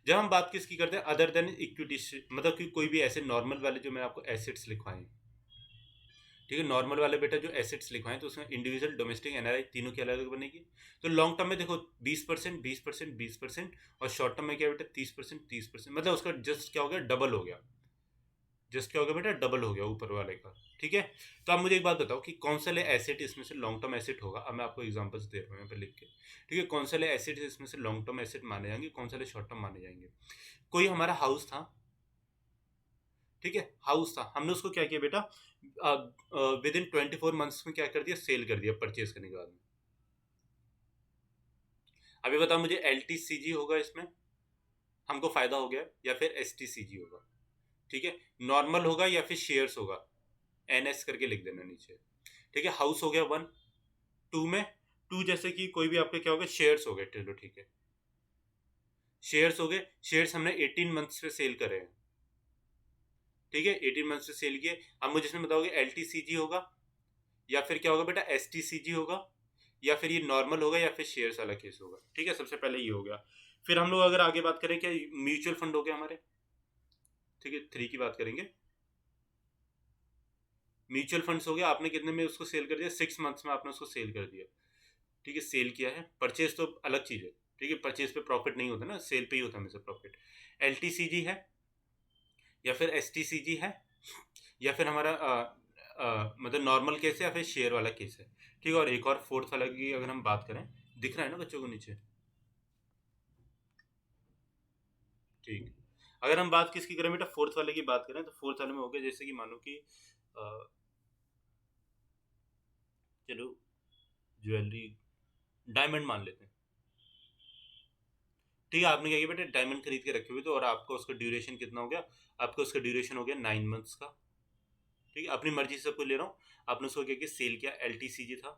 जब हम बात किसकी करते हैं अदर देन इक्विटी, मतलब कि कोई भी ऐसे नॉर्मल वाले जो मैंने आपको एसेट्स लिखवाए हैं, ठीक है, नॉर्मल वाले बेटा जो एसेट्स लिखवाए तो उसमें इंडिविजुअल, डोमेस्टिक, एनआरआई तीनों की अलग अलग बनेगी। तो लॉन्ग टर्म में देखो 20%, 20%, 20%, और शॉर्ट टर्म में क्या बेटा 30%, 30%, मतलब उसका जस्ट क्या हो गया, डबल हो गया। जस्ट क्या हो गया बेटा, डबल हो गया ऊपर वाले का। ठीक है, तो आप मुझे एक बात बताओ कि कौन सा ले एसेट इसमें से लॉन्ग टर्म एसेट होगा। अब मैं आपको एग्जांपल्स दे रहा हूँ यहाँ पे लिख के। ठीक है, कौन सा ले एसेट इसमें से लॉन्ग टर्म एसेट माने जाएंगे, कौन सा ले शॉर्ट टर्म माने जाएंगे। कोई हमारा हाउस था, ठीक है, हाउस था, हमने उसको क्या किया बेटा, विद इन 24 मंथ्स में क्या कर दिया, सेल कर दिया परचेज करने के बाद में। अभी बताओ मुझे एल टी सी जी होगा इसमें, हमको फायदा हो गया, या फिर एस टी सी जी होगा। ठीक है, नॉर्मल होगा या फिर शेयर्स होगा, एन एस करके लिख देना नीचे। ठीक है, हाउस हो गया 1, 2 में, 2 जैसे कि कोई भी आपके क्या हो गए, शेयर्स हो गए, चलो ठीक है, शेयर्स हो गए, शेयर्स हमने 18 मंथ्स पे सेल करे हैं। ठीक है, 18 मंथ्स पे सेल किए। अब मुझे इसमें बताओगे एल टी सी जी होगा या फिर क्या होगा बेटा, एस टी सी जी होगा, या फिर ये नॉर्मल होगा, या फिर शेयर्स वाला केस होगा। ठीक है, सबसे पहले ये हो गया। फिर हम लोग अगर आगे बात करें, क्या म्यूचुअल फंड हो गया हमारे। ठीक है, 3 की बात करेंगे। म्यूचुअल फंड्स हो गया, आपने कितने में उसको सेल कर दिया, 6 मंथ्स में आपने उसको सेल कर दिया। ठीक है, सेल किया है। परचेज तो अलग चीज है। ठीक है, परचेज पे प्रॉफिट नहीं होता ना, सेल पे ही होता है हमेशा प्रॉफिट। एल टी सी जी है, या फिर एस टी सी जी है, या फिर हमारा मतलब नॉर्मल केस है, या फिर शेयर वाला केस है। ठीक है, और एक और फोर्थ वाला की अगर हम बात करें, दिख रहा है ना बच्चों को नीचे। ठीक, अगर हम बात किसकी करें बेटा, फोर्थ वाले की बात करें, तो फोर्थ वाले में हो गया जैसे कि मानो कि चलो ज्वेलरी, डायमंड मान लेते हैं। ठीक है, आपने क्या किया बेटा, डायमंड खरीद के रखे हुए थे, और आपको उसका ड्यूरेशन कितना हो गया, आपको उसका ड्यूरेशन हो गया 9 मंथ्स का। ठीक है, अपनी मर्जी से सब कुछ ले रहा हूँ। आपने उसको क्या किया, सेल किया, एल टी सी जी था,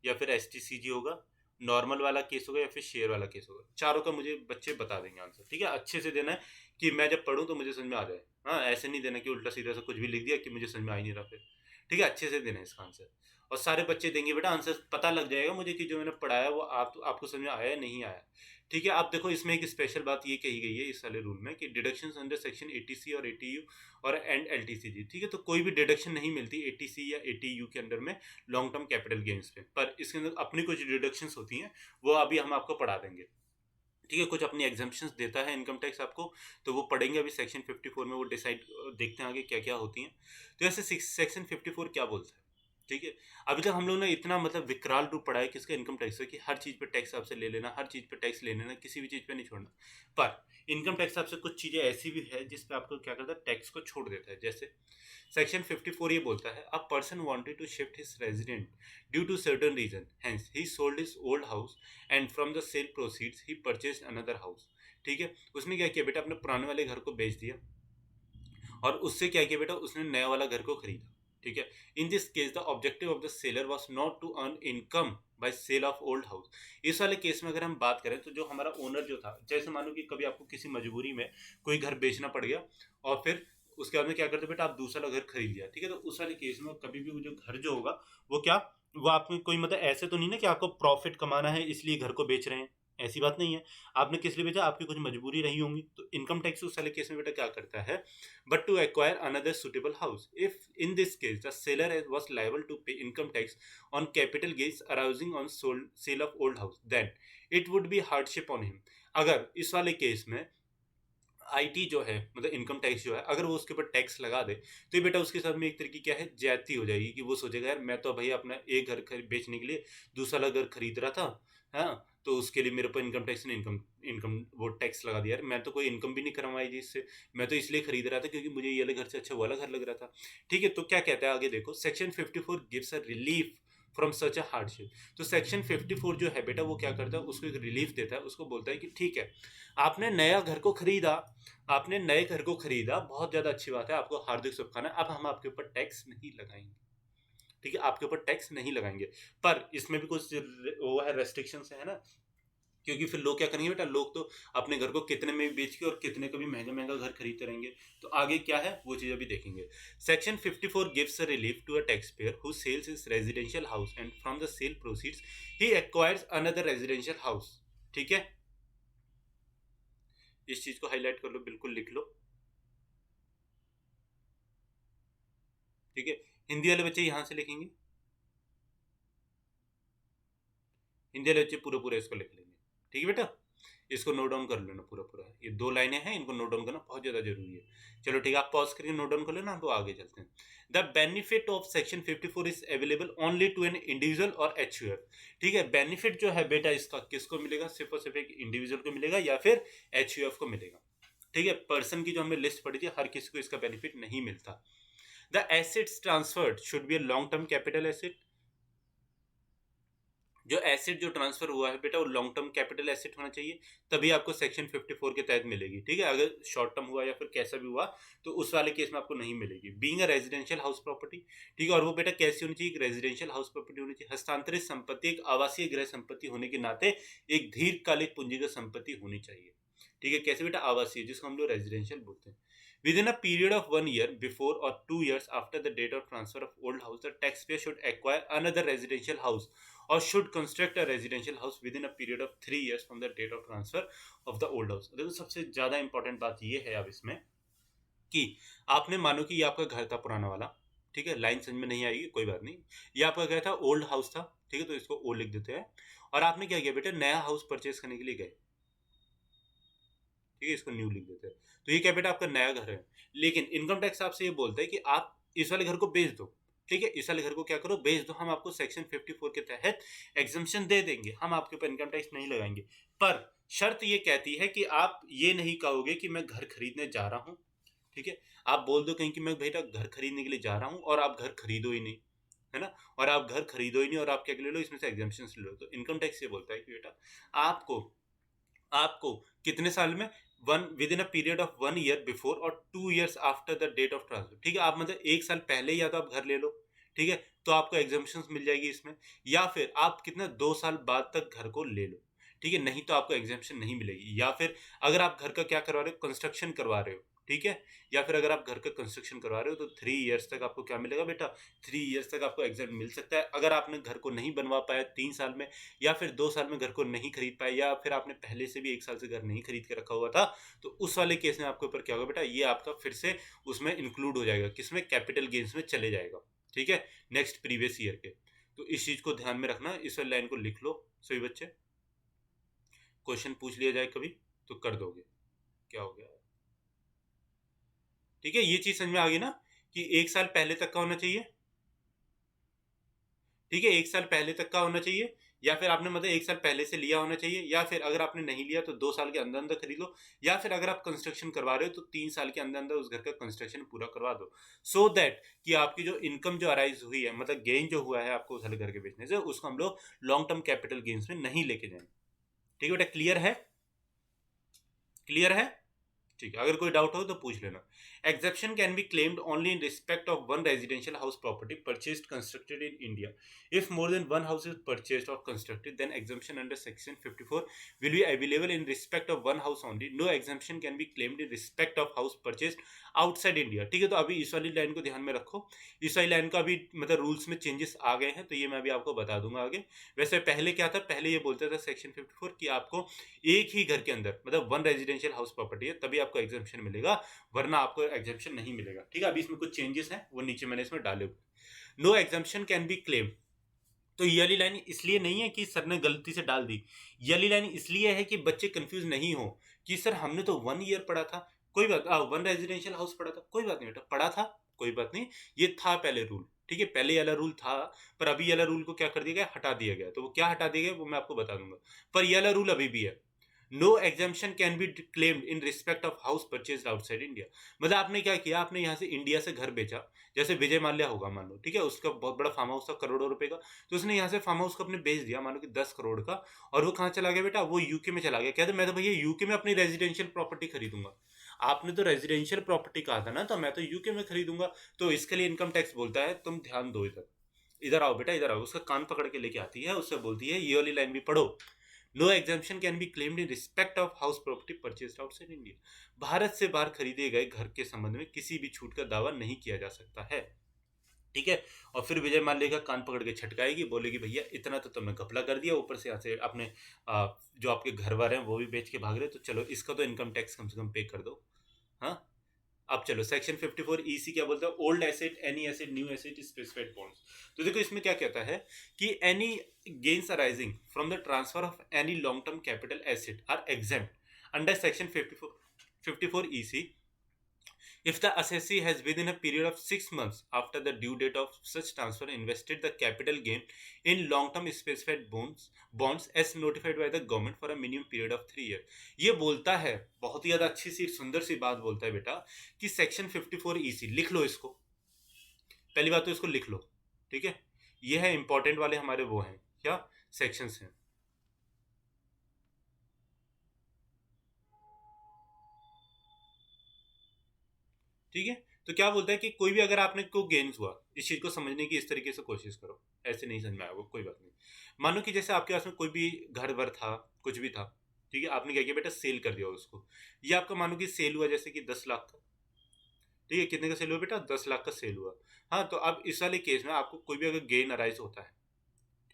या फिर एस टी सी जी होगा, नॉर्मल वाला केस होगा, या फिर शेयर वाला केस होगा। चारों का मुझे बच्चे बता देंगे आंसर। ठीक है, अच्छे से देना है कि मैं जब पढ़ूँ तो मुझे समझ में आ जाए। हाँ, ऐसे नहीं देना कि उल्टा सीधा से कुछ भी लिख दिया कि मुझे समझ में आ ही नहीं रहा फिर। ठीक है, अच्छे से देना है इसका आंसर, और सारे बच्चे देंगे बेटा आंसर, पता लग जाएगा मुझे कि जो मैंने पढ़ाया वो आपको समझ में आया या नहीं आया। ठीक है, आप देखो इसमें एक स्पेशल बात ये कही गई है इस वाले रूल में कि डिडक्शंस अंडर सेक्शन 80C और 80U और एंड LTCG। ठीक है, तो कोई भी डिडक्शन नहीं मिलती 80C या 80U के अंडर में लॉन्ग टर्म कैपिटल गेन्स पे, पर इसके अंदर अपनी कुछ डिडक्शंस होती हैं, वो अभी हम आपको पढ़ा देंगे। ठीक है, कुछ अपनी एग्जाम्पशंस देता है इनकम टैक्स आपको, तो वो पढ़ेंगे अभी सेक्शन 54 में, वो डिसाइड देखते हैं आगे क्या क्या होती हैं। तो ऐसे सेक्शन 54 क्या बोलता है। ठीक है, अभी तक हम लोग ने इतना मतलब विकराल रूप पढ़ा है किसका, इनकम टैक्स का, कि हर चीज़ पे टैक्स आपसे ले लेना, हर चीज़ पे टैक्स ले लेना, किसी भी चीज़ पे नहीं छोड़ना। पर इनकम टैक्स आपसे कुछ चीज़ें ऐसी भी है जिस पे आपको क्या करता है, टैक्स को छोड़ देता है। जैसे सेक्शन 54 ये बोलता है, a person wanted to shift his resident due to certain reason, hence he sold his old house and from the sale proceeds he purchased another house. ठीक है, उसने क्या किया बेटा, अपने पुराने वाले घर को बेच दिया, और उससे क्या किया बेटा, उसने नया वाला घर को खरीदा। ठीक है, in this case the objective of the seller was not to earn income by sale of old house. इस वाले केस में अगर हम बात करें तो जो हमारा ओनर जो था, जैसे मानो कि कभी आपको किसी मजबूरी में कोई घर बेचना पड़ गया, और फिर उसके बाद में क्या करते बेटा, आप दूसरा घर खरीद लिया। ठीक है, तो उस वाले केस में कभी भी वो जो घर जो होगा, वो क्या, वो आपको कोई मतलब ऐसे तो नहीं ना कि आपको प्रॉफिट कमाना है इसलिए घर को बेच रहे हैं, ऐसी बात नहीं है। आपने किस लिए बेचा, आपकी कुछ मजबूरी रही होंगी। तो इनकम टैक्स उस वाले केस में बेटा क्या करता है, but to acquire another suitable house. If in this case the seller was liable to pay income tax on capital gains arising on sale of old house, then it would be hardship on him. अगर इस वाले case में IT जो है मतलब income tax जो है, अगर वो उसके ऊपर टैक्स लगा दे, तो ये बेटा उसके साथ में एक तरीके क्या है, ज्यादती हो जाएगी, कि वो सोचेगा यार मैं तो भैया अपना एक घर बेचने के लिए दूसरा घर खरीद रहा था, हाँ, तो उसके लिए मेरे पर इनकम टैक्स ने इनकम इनकम वो टैक्स लगा दिया यार, मैं तो कोई इनकम भी नहीं करवाई जी इससे, मैं तो इसलिए खरीद रहा था क्योंकि मुझे ये वाले घर से अच्छा वो वाला घर लग रहा था। ठीक है, तो क्या कहता है आगे देखो, section 54 gives a relief from such a hardship. तो सेक्शन 54 जो है बेटा वो क्या करता है, उसको एक रिलीफ देता है, उसको बोलता है कि ठीक है, आपने नया घर को खरीदा, आपने नए घर को खरीदा, बहुत ज्यादा अच्छी बात है, आपको हार्दिक शुभकामनाएं, अब हम आपके ऊपर टैक्स नहीं लगाएंगे। ठीक है, आपके ऊपर टैक्स नहीं लगाएंगे, पर इसमें भी कुछ वो है, रेस्ट्रिक्शंस है ना, क्योंकि फिर लोग क्या करेंगे बेटा, लोग तो अपने घर को कितने में भी बेच के और कितने का भी महंगा महंगा घर खरीदते रहेंगे। तो आगे क्या है वो चीज अभी देखेंगे। Section 54 gives a relief to a tax payer who sells his residential house and from the sale proceeds he acquires another residential house. ठीक है, इस चीज को हाईलाइट कर लो, बिल्कुल लिख लो। ठीक है, हिंदी वाले बच्चे यहां से लिखेंगे, हिंदी वाले बच्चे पूरा पूरा इसको लिख लेंगे। ठीक है बेटा, इसको नोट डाउन कर लेना पूरा पूरा। ये 2 लाइनें हैं, इनको नोट डाउन करना बहुत ज्यादा जरूरी है। चलो ठीक है, आप पॉज करके नोट डाउन कर लेना, तो आगे चलते हैं। The benefit of section 54 is available only to an individual और एचयूएफ। ठीक है, बेनिफिट जो है बेटा इसका किसको मिलेगा, सिर्फ और सिर्फ एक इंडिविजुअल को मिलेगा या फिर एचयूएफ को मिलेगा। ठीक है, पर्सन की जो हमने लिस्ट पढ़ी थी, हर किसी को इसका बेनिफिट नहीं मिलता। The assets transferred should be a long term capital asset. जो एसेट जो ट्रांसफर हुआ है बेटा, वो लॉन्ग टर्म कैपिटल एसेट होना चाहिए, तभी आपको सेक्शन 54 के तहत मिलेगी। ठीक है, अगर शॉर्ट टर्म हुआ या फिर कैसा भी हुआ तो उस वाले केस में आपको नहीं मिलेगी। Being a residential house property, ठीक है, और वो बेटा कैसी होनी चाहिए, एक रेजिडेंशियल हाउस प्रॉपर्टी होनी चाहिए। हस्तांतरित संपत्ति एक आवासीय गृह संपत्ति होने के नाते एक दीर्घकालिक पूंजीगत संपत्ति होनी चाहिए। ठीक है, कैसे बेटा, आवासीय, जिसको हम लोग रेजिडेंशियल बोलते हैं। Within a period of 1 year before और 2 years after the date of transfer of old house, the tax payer should acquire another residential house or should construct a residential house within a period of 3 years from the date of transfer of the old house। देखो सबसे ज्यादा important बात ये है अब इसमें कि आपने मानो कि ये आपका घर था पुराना वाला, ठीक है, लाइन समझ में नहीं आएगी कोई बात नहीं, ये आपका घर था, ओल्ड हाउस था, ठीक है, तो इसको ओ लिख देते हैं। और आपने क्या किया बेटा, नया हाउस परचेज करने के लिए गए, ठीक है, इसको न्यू लिख देते हैं। तो ये क्या बेटा, आपका नया घर है, लेकिन इनकम टैक्स आपसे ये बोलता है कि आप इस वाले घर को बेच दो। ठीक है, इस वाले घर को क्या करो, बेच दो, हम आपको सेक्शन 54 के तहत एग्जम्पशन दे देंगे, हम आपके ऊपर इनकम टैक्स नहीं लगाएंगे। पर शर्त ये कहती है कि आप ये नहीं कहोगे कि मैं घर खरीदने जा रहा हूँ। ठीक है, आप बोल दो कहीं कि मैं बेटा घर खरीदने के लिए जा रहा हूँ, और आप घर खरीदो ही नहीं, है ना, और आप घर खरीदो ही नहीं और आप क्या ले लो, इसमें से एग्जम्पशन ले लो। तो इनकम टैक्स ये बोलता है कि बेटा आपको आपको कितने साल में, one within a period of 1 year before और 2 years after the date of transfer. ठीक है, आप मतलब 1 साल पहले या तो आप घर ले लो, ठीक है, तो आपको एग्जामेशन मिल जाएगी इसमें, या फिर आप कितना 2 साल बाद तक घर को ले लो, ठीक है, नहीं तो आपको एग्जामेशन नहीं मिलेगी। या फिर अगर आप घर का क्या करवा रहे हो, कंस्ट्रक्शन करवा रहे हो, ठीक है, या फिर अगर आप घर का कंस्ट्रक्शन करवा रहे हो तो 3 years तक आपको क्या मिलेगा बेटा, 3 years तक आपको एग्जाम मिल सकता है। अगर आपने घर को नहीं बनवा पाया 3 साल में, या फिर 2 साल में घर को नहीं खरीद पाए, या फिर आपने पहले से भी 1 साल से घर नहीं खरीद के रखा हुआ था, तो उस वाले केस में आपके ऊपर क्या होगा बेटा, ये आपका फिर से उसमें इंक्लूड हो जाएगा, किसमें, कैपिटल गेन्स में चले जाएगा। ठीक है, नेक्स्ट प्रीवियस ईयर के। तो इस चीज को ध्यान में रखना, इस वाली लाइन को लिख लो सभी बच्चे, क्वेश्चन पूछ लिया जाए कभी तो कर दोगे। क्या हो गया, ठीक है, ये चीज समझ में आ गई ना, कि 1 साल पहले तक का होना चाहिए। ठीक है, 1 साल पहले तक का होना चाहिए, या फिर आपने मतलब 1 साल पहले से लिया होना चाहिए, या फिर अगर आपने नहीं लिया तो 2 साल के अंदर अंदर खरीद लो, या फिर अगर आप कंस्ट्रक्शन करवा रहे हो तो 3 साल के अंदर अंदर उस घर का कंस्ट्रक्शन पूरा करवा दो, सो दैट कि आपकी जो इनकम जो अराइज हुई है, मतलब गेन जो हुआ है आपको उस वाले घर के बेचने से, उसको हम लोग लॉन्ग टर्म कैपिटल गेन्स में नहीं लेके जाएंगे। ठीक है बेटा, क्लियर है, क्लियर है। ठीक है, अगर कोई डाउट हो तो पूछ लेना। Exception can be claimed only in respect of one residential house property purchased constructed in India. If more than one house is purchased और constructed, then exemption under section 54 will be available in respect of one house only. No exemption can be claimed in respect of house purchased outside India। ठीक है, तो अभी इस वाली line को ध्यान में रखो, इस वाली लाइन का अभी मतलब रूल्स में चेंजेस आ गए हैं, तो ये मैं अभी आपको बता दूंगा आगे। वैसे पहले क्या था, पहले ये बोलता था सेक्शन 54 कि आपको एक ही घर के अंदर मतलब वन रेजिडेंशियल हाउस प्रॉपर्टी है तभी आपको एग्जेम्पशन मिलेगा, वरना आपको एग्जेम्पशन नहीं मिलेगा। ठीक है, अभी इसमें कुछ चेंजेस हैं, वो नीचे मैंने इसमें डाले हुए। No exemption can be claim, तो ये वाली लाइन इसलिए नहीं है कि सर ने गलती से डाल दी, ये वाली लाइन इसलिए है कि बच्चे कंफ्यूज नहीं हो कि सर हमने तो 1 year पढ़ा था, कोई बात, वन रेजिडेंशियल हाउस पढ़ा था, कोई बात नहीं बेटा, पढ़ा था कोई बात नहीं, ये था पहले रूल। ठीक है, पहले वाला रूल था, पर अभी वाला रूल को क्या कर दिया गया, हटा दिया गया। तो वो क्या हटा दिया गया वो मैं आपको बता दूंगा, पर ये वाला रूल अभी भी है। No exemption can be claimed in respect of house purchase outside India. मतलब आपने क्या किया, आपने यहाँ से इंडिया से घर बेचा, जैसे विजय माल्या होगा मान लो, ठीक है, उसका बहुत बड़ा फार्म हाउस था करोड़ों रुपए का, तो उसने यहाँ से फार्म हाउस को अपने बेच दिया मानो कि 10 करोड़ का, और वो कहाँ चला गया बेटा, वो यूके में चला गया। कहते मैं तो भैया यूके में अपनी रेजिडेंशियल प्रॉपर्टी खरीदूंगा। आपने तो रेजिडेंशियल प्रॉपर्टी कहा था ना, तो मैं तो यूके में खरीदूंगा। तो इसके लिए इनकम टैक्स बोलता है तुम ध्यान दो, इधर इधर आओ बेटा, इधर आओ। उसका कान पकड़ के लेके आती है, उससे बोलती है ये वाली लाइन भी पढ़ो। No exemption can be claimed in respect of house property purchased outside India. भारत से बाहर खरीदे गए घर के संबंध में किसी भी छूट का दावा नहीं किया जा सकता है। ठीक है। और फिर विजय माल्या का कान पकड़ के छटकाएगी, बोलेगी भैया इतना तो तुमने घपला कर दिया, ऊपर से यहाँ से अपने जो आपके घर वाले हैं वो भी बेच के भाग रहे, तो चलो इसका तो इनकम टैक्स कम से कम पे कर दो। हाँ, अब चलो सेक्शन 54 ईसी क्या बोलता है, old asset, any asset, new asset, specified bonds. तो देखो इसमें क्या कहता है कि any gains arising from the transfer of any long term capital asset are exempt under section 54 EC if the assessee has within a period of 6 months after the due date of such transfer invested the capital gain in long term specified bonds as notified by the government for a minimum period of 3 years। ये बोलता है, बहुत ही ज्यादा अच्छी सी सुंदर सी बात बोलता है बेटा, कि सेक्शन 54 EC लिख लो इसको, पहली बात तो इसको लिख लो, ठीक है। ये है इंपॉर्टेंट वाले हमारे वो हैं क्या सेक्शंस हैं, ठीक है। तो क्या बोलता है कि कोई भी अगर आपने को गेन्स हुआ, इस चीज को समझने की इस तरीके से कोशिश करो, ऐसे नहीं समझ में आएगा कोई बात नहीं। मानो कि जैसे आपके पास में कोई भी घर वर था, कुछ भी था, ठीक है, आपने क्या किया बेटा, सेल कर दिया उसको। ये आपका मानो कि सेल हुआ जैसे कि 10 लाख का, ठीक है, कितने का सेल हुआ बेटा, 10 लाख का सेल हुआ। हाँ, तो अब इस वाले केस में आपको कोई भी अगर गेन अराइज होता है,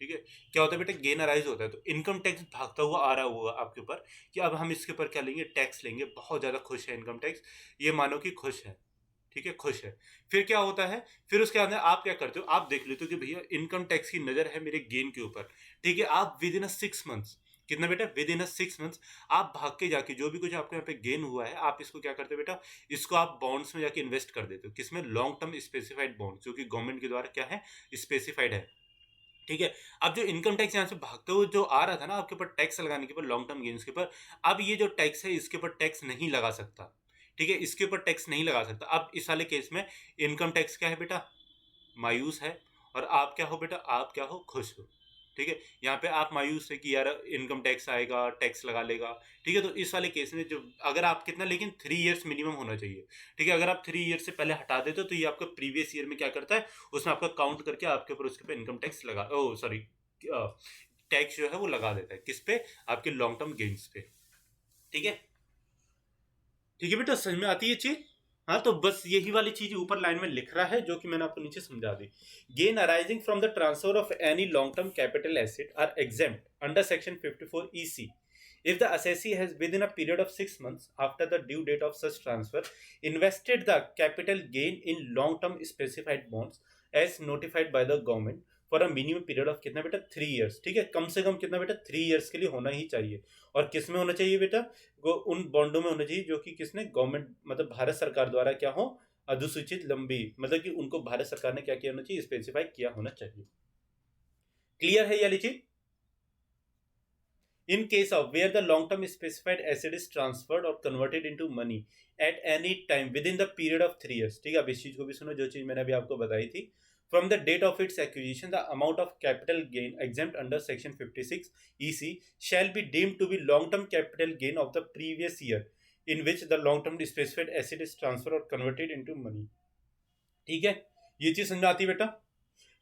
ठीक है, क्या होता है बेटा, गेन अराइज होता है तो इनकम टैक्स भागता हुआ आ रहा हुआ आपके ऊपर कि अब हम इसके ऊपर क्या लेंगे, टैक्स लेंगे। बहुत ज्यादा खुश है इनकम टैक्स, ये मानो कि खुश है, ठीक है, खुश है। फिर क्या होता है, फिर उसके अंदर आप क्या करते हो, आप देख लेते हो कि भैया इनकम टैक्स की नजर है मेरे गेन के ऊपर, ठीक है। आप विद इन 6 मंथ्स, कितना बेटा, विद इन 6 मंथ्स आप भाग के जाके जो भी कुछ आपके यहाँ पे गेन हुआ है, आप इसको क्या करते हो बेटा, इसको आप बॉन्ड्स में जाके इन्वेस्ट कर देते हो, किसमें, लॉन्ग टर्म स्पेसिफाइड बॉन्ड, जो कि गवर्नमेंट के द्वारा क्या है, स्पेसिफाइड है, ठीक है। अब जो इनकम टैक्स यहाँ से भागते हुए जो आ रहा था ना आपके ऊपर टैक्स लगाने के ऊपर, लॉन्ग टर्म गेन्स के ऊपर, अब ये जो टैक्स है इसके ऊपर टैक्स नहीं लगा सकता, ठीक है, इसके ऊपर टैक्स नहीं लगा सकता। अब इस वाले केस में इनकम टैक्स क्या है बेटा, मायूस है, और आप क्या हो बेटा, आप क्या हो, खुश हो, ठीक है। यहाँ पे आप मायूस है कि यार इनकम टैक्स आएगा, टैक्स लगा लेगा, ठीक है। तो इस वाले केस में जो अगर आप कितना, लेकिन 3 इयर्स मिनिमम होना चाहिए, ठीक है। अगर आप 3 ईयर से पहले हटा देते हो तो ये आपका प्रीवियस ईयर में क्या करता है, उसमें आपका काउंट करके आपके ऊपर उसके ऊपर इनकम टैक्स लगा, ओ सॉरी, टैक्स जो है वो लगा देता है, किस पे, आपके लॉन्ग टर्म गेन्स पे, ठीक है। ठीक है बेटा, समझ में आती है चीज। हाँ, तो बस यही वाली चीज ऊपर लाइन में लिख रहा है जो कि मैंने आपको नीचे समझा दी। Gain arising from the transfer of any long term capital asset are exempt under section 54 EC if the assessee has within a period of 6 months after the due date of such transfer invested the capital gain in long term specified bonds as notified by the government for a minimum period of कितना बेटा, 3 years, ठीक है। कम से कम कितना बेटा, 3 years के लिए होना ही चाहिए। और किस में होना चाहिए बेटा, उन बॉन्डों में होना चाहिए जो कि किसने, गवर्नमेंट मतलब भारत सरकार द्वारा क्या हो, अधिसूचित लंबी, मतलब कि उनको भारत सरकार ने क्या किया होना चाहिए, स्पेसिफाई किया होना चाहिए। क्लियर है ये लीजिए। In case of where the long-term specified asset is transferred or converted into money at any time within the period of 3 years, ठीक है। अब इस चीज को भी सुनो, जो चीज मैंने अभी आपको बताई थी। From the date of its acquisition, the amount of capital gain exempt under Section 56 EC shall be deemed to be long-term capital gain of the previous year in which the long-term specified asset is transferred or converted into money, ठीक है। ये चीज समझ आती है बेटा,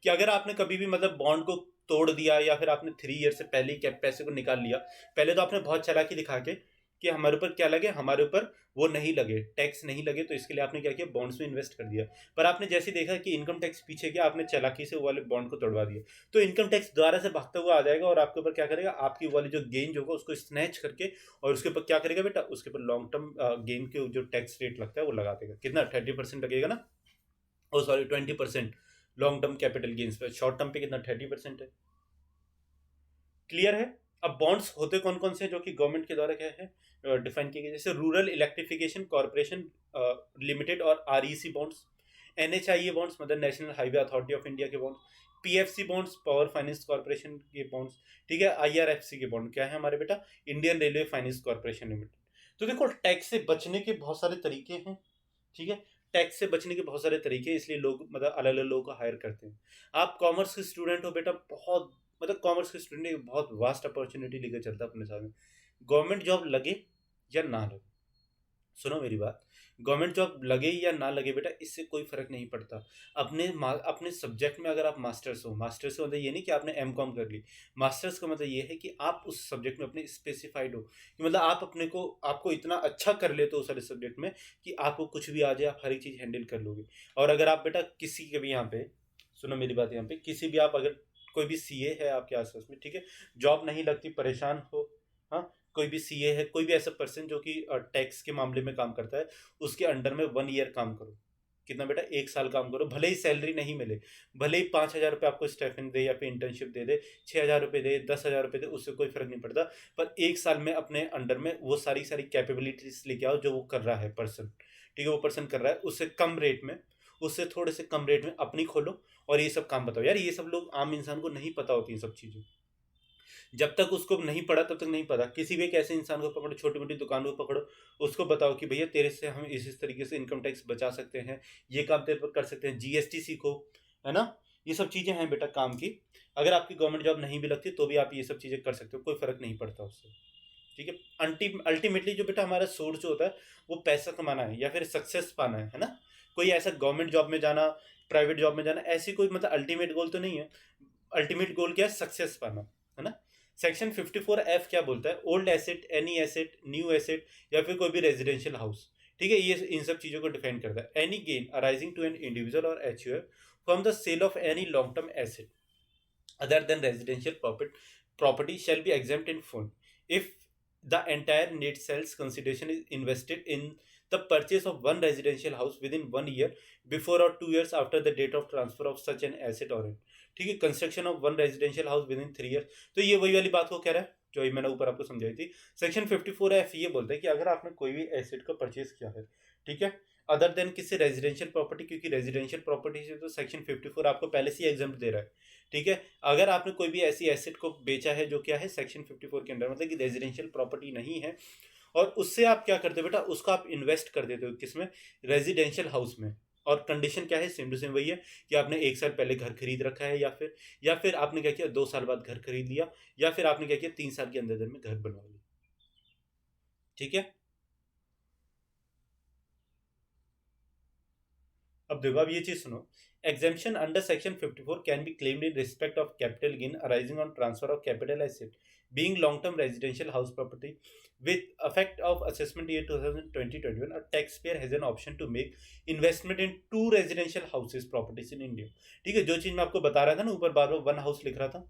कि अगर आपने कभी भी मतलब बॉन्ड को तोड़ दिया या फिर आपने 3 ईयर से पहले ही पैसे को निकाल लिया, पहले तो आपने बहुत चालाकी दिखा के कि हमारे ऊपर क्या लगे, हमारे ऊपर वो नहीं लगे, टैक्स नहीं लगे, तो इसके लिए आपने क्या किया, बॉन्ड्स में इन्वेस्ट कर दिया। पर आपने जैसे देखा कि इनकम टैक्स पीछे गया, आपने चालाकी से वो वाले बॉन्ड को तोड़वा दिया, तो इनकम टैक्स दोबारा से भागता हुआ आ जाएगा और आपके ऊपर क्या करेगा, आपकी वाली जो गेन जो होगा उसको स्नैच करके, और उसके ऊपर क्या करेगा बेटा, उसके ऊपर लॉन्ग टर्म गेन के जो टैक्स रेट लगता है वो लगा देगा। कितना, 30% लगेगा ना, oh sorry 20% long term capital gains पे, शॉर्ट टर्म पे कितना, 30% है। क्लियर है। अब बॉन्ड्स होते कौन कौन से जो कि गवर्नमेंट के द्वारा क्या है डिफाइन किए गए, जैसे रूरल इलेक्ट्रिफिकेशन कॉर्पोरेशन लिमिटेड और REC बॉन्ड्स, NHIA बॉन्ड्स मतलब national highway authority of India के bonds, PFC bonds power finance corporation के बॉन्ड्स, ठीक है। IRFC के बॉन्ड क्या है हमारे बेटा, Indian railway finance corporation limited. तो देखो टैक्स से बचने के बहुत सारे तरीके हैं, ठीक है। टैक्स से बचने के बहुत सारे तरीके, इसलिए लोग मतलब अलग अलग लोगों को हायर करते हैं। आप कॉमर्स के स्टूडेंट हो बेटा, बहुत मतलब कॉमर्स के स्टूडेंट एक बहुत वास्ट अपॉर्चुनिटी लेकर चलता है अपने साथ में। गवर्नमेंट जॉब लगे या ना लगे, सुनो मेरी बात, गवर्नमेंट जॉब लगे या ना लगे बेटा, इससे कोई फर्क नहीं पड़ता। अपने सब्जेक्ट में अगर आप मास्टर्स हो, मास्टर्स का मतलब ये नहीं कि आपने MCOM कर ली, मास्टर्स का मतलब ये है कि आप उस सब्जेक्ट में अपने स्पेसिफाइड हो, कि मतलब आप अपने को, आपको इतना अच्छा कर लेते हो सारे सब्जेक्ट में कि आपको कुछ भी आ जाए, आप हर एक चीज़ हैंडल कर लोगे। और अगर आप बेटा किसी के भी यहाँ पे सुनो मेरी बात यहाँ पे, किसी भी आप अगर कोई भी सीए है आपके आसपास में, ठीक है, जॉब नहीं लगती, परेशान हो, हाँ, कोई भी सीए है, कोई भी ऐसा पर्सन जो कि टैक्स के मामले में काम करता है, उसके अंडर में 1 ईयर काम करो। कितना बेटा, 1 साल काम करो, भले ही सैलरी नहीं मिले, भले ही 5,000 रुपये आपको स्टाइपेंड दे या फिर इंटर्नशिप दे 6,000 रुपये दे, 10,000 रुपये दे, उससे कोई फर्क नहीं पड़ता। पर 1 साल में अपने अंडर में वो सारी सारी कैपेबिलिटीज लेके आओ जो वो कर रहा है पर्सन, ठीक है, वो पर्सन कर रहा है, उससे कम रेट में, उससे थोड़े से कम रेट में अपनी खोलो और ये सब काम बताओ। यार ये सब लोग आम इंसान को नहीं पता होती ये सब चीज़ें, जब तक उसको नहीं पढ़ा तब तक नहीं पता। किसी भी एक ऐसे इंसान को पकड़ो, छोटी मोटी दुकान को पकड़ो, उसको बताओ कि भैया तेरे से हम इस तरीके से इनकम टैक्स बचा सकते हैं, ये काम तेरे पर कर सकते हैं, जीएसटी सीखो, है ना, ये सब चीज़ें हैं बेटा काम की। अगर आपकी गवर्नमेंट जॉब नहीं भी लगती तो भी आप ये सब चीज़ें कर सकते हो, कोई फर्क नहीं पड़ता उससे, ठीक है। अल्टीमेटली जो बेटा हमारा सोर्स जो होता है वो पैसा कमाना है या फिर सक्सेस पाना है ना। कोई ऐसा गवर्नमेंट जॉब में जाना, प्राइवेट जॉब में जाना, ऐसी कोई मतलब अल्टीमेट गोल तो नहीं है। अल्टीमेट गोल क्या है, सक्सेस पाना, है ना। सेक्शन 54F क्या बोलता है, old asset, any asset, new asset या फिर कोई भी रेजिडेंशियल हाउस, ठीक है, ये इन सब चीज़ों को डिफाइन करता है। Any gain arising to an individual और HUF from the sale of any long term asset other than residential property shall be exempt in full if the entire net sales consideration is invested in the purchase of one residential house within 1 year before or 2 years after the date of transfer of such an asset or rent, ठीक है। Construction of one residential house with in 3 year, तो ये वही वाली बात को कह रहा है जो ये मैंने ऊपर आपको समझाई थी। सेक्शन 54F ये बोलता है कि अगर आपने कोई भी एसेट को परचेज किया है, ठीक है, अदर देन किसी रेजिडेंशियल प्रॉपर्टी, क्योंकि रेजिडेंशियल प्रॉपर्टी से तो सेक्शन 54 आपको पहले से ही एग्जाम्प्ट दे रहा है, ठीक है। अगर आपने कोई भी ऐसी एसेट को बेचा है जो क्या है सेक्शन 54 के अंडर, मतलब कि रेजिडेंशियल प्रॉपर्टी नहीं है, और उससे आप क्या करते हो बेटा, उसको आप इन्वेस्ट कर देते हो किसमें, रेजिडेंशियल हाउस में। और कंडीशन क्या है, सेम टू सेम वही है कि आपने 1 साल पहले घर खरीद रखा है, या फिर आपने क्या किया 2 साल बाद घर खरीद लिया, या फिर आपने क्या किया 3 साल के अंदर में घर बनवा लिया, ठीक है। अब देखो, अब ये चीज सुनो, exemption under section 54 can be claimed in respect of capital gain arising on transfer of capital asset being long term residential house property with effect of assessment year 2020-21, a taxpayer has an option to make investment in 2 residential houses properties in India, ठीक है। जो चीज मैं आपको बता रहा था ना, ऊपर बार बार वन हाउस लिख रहा था,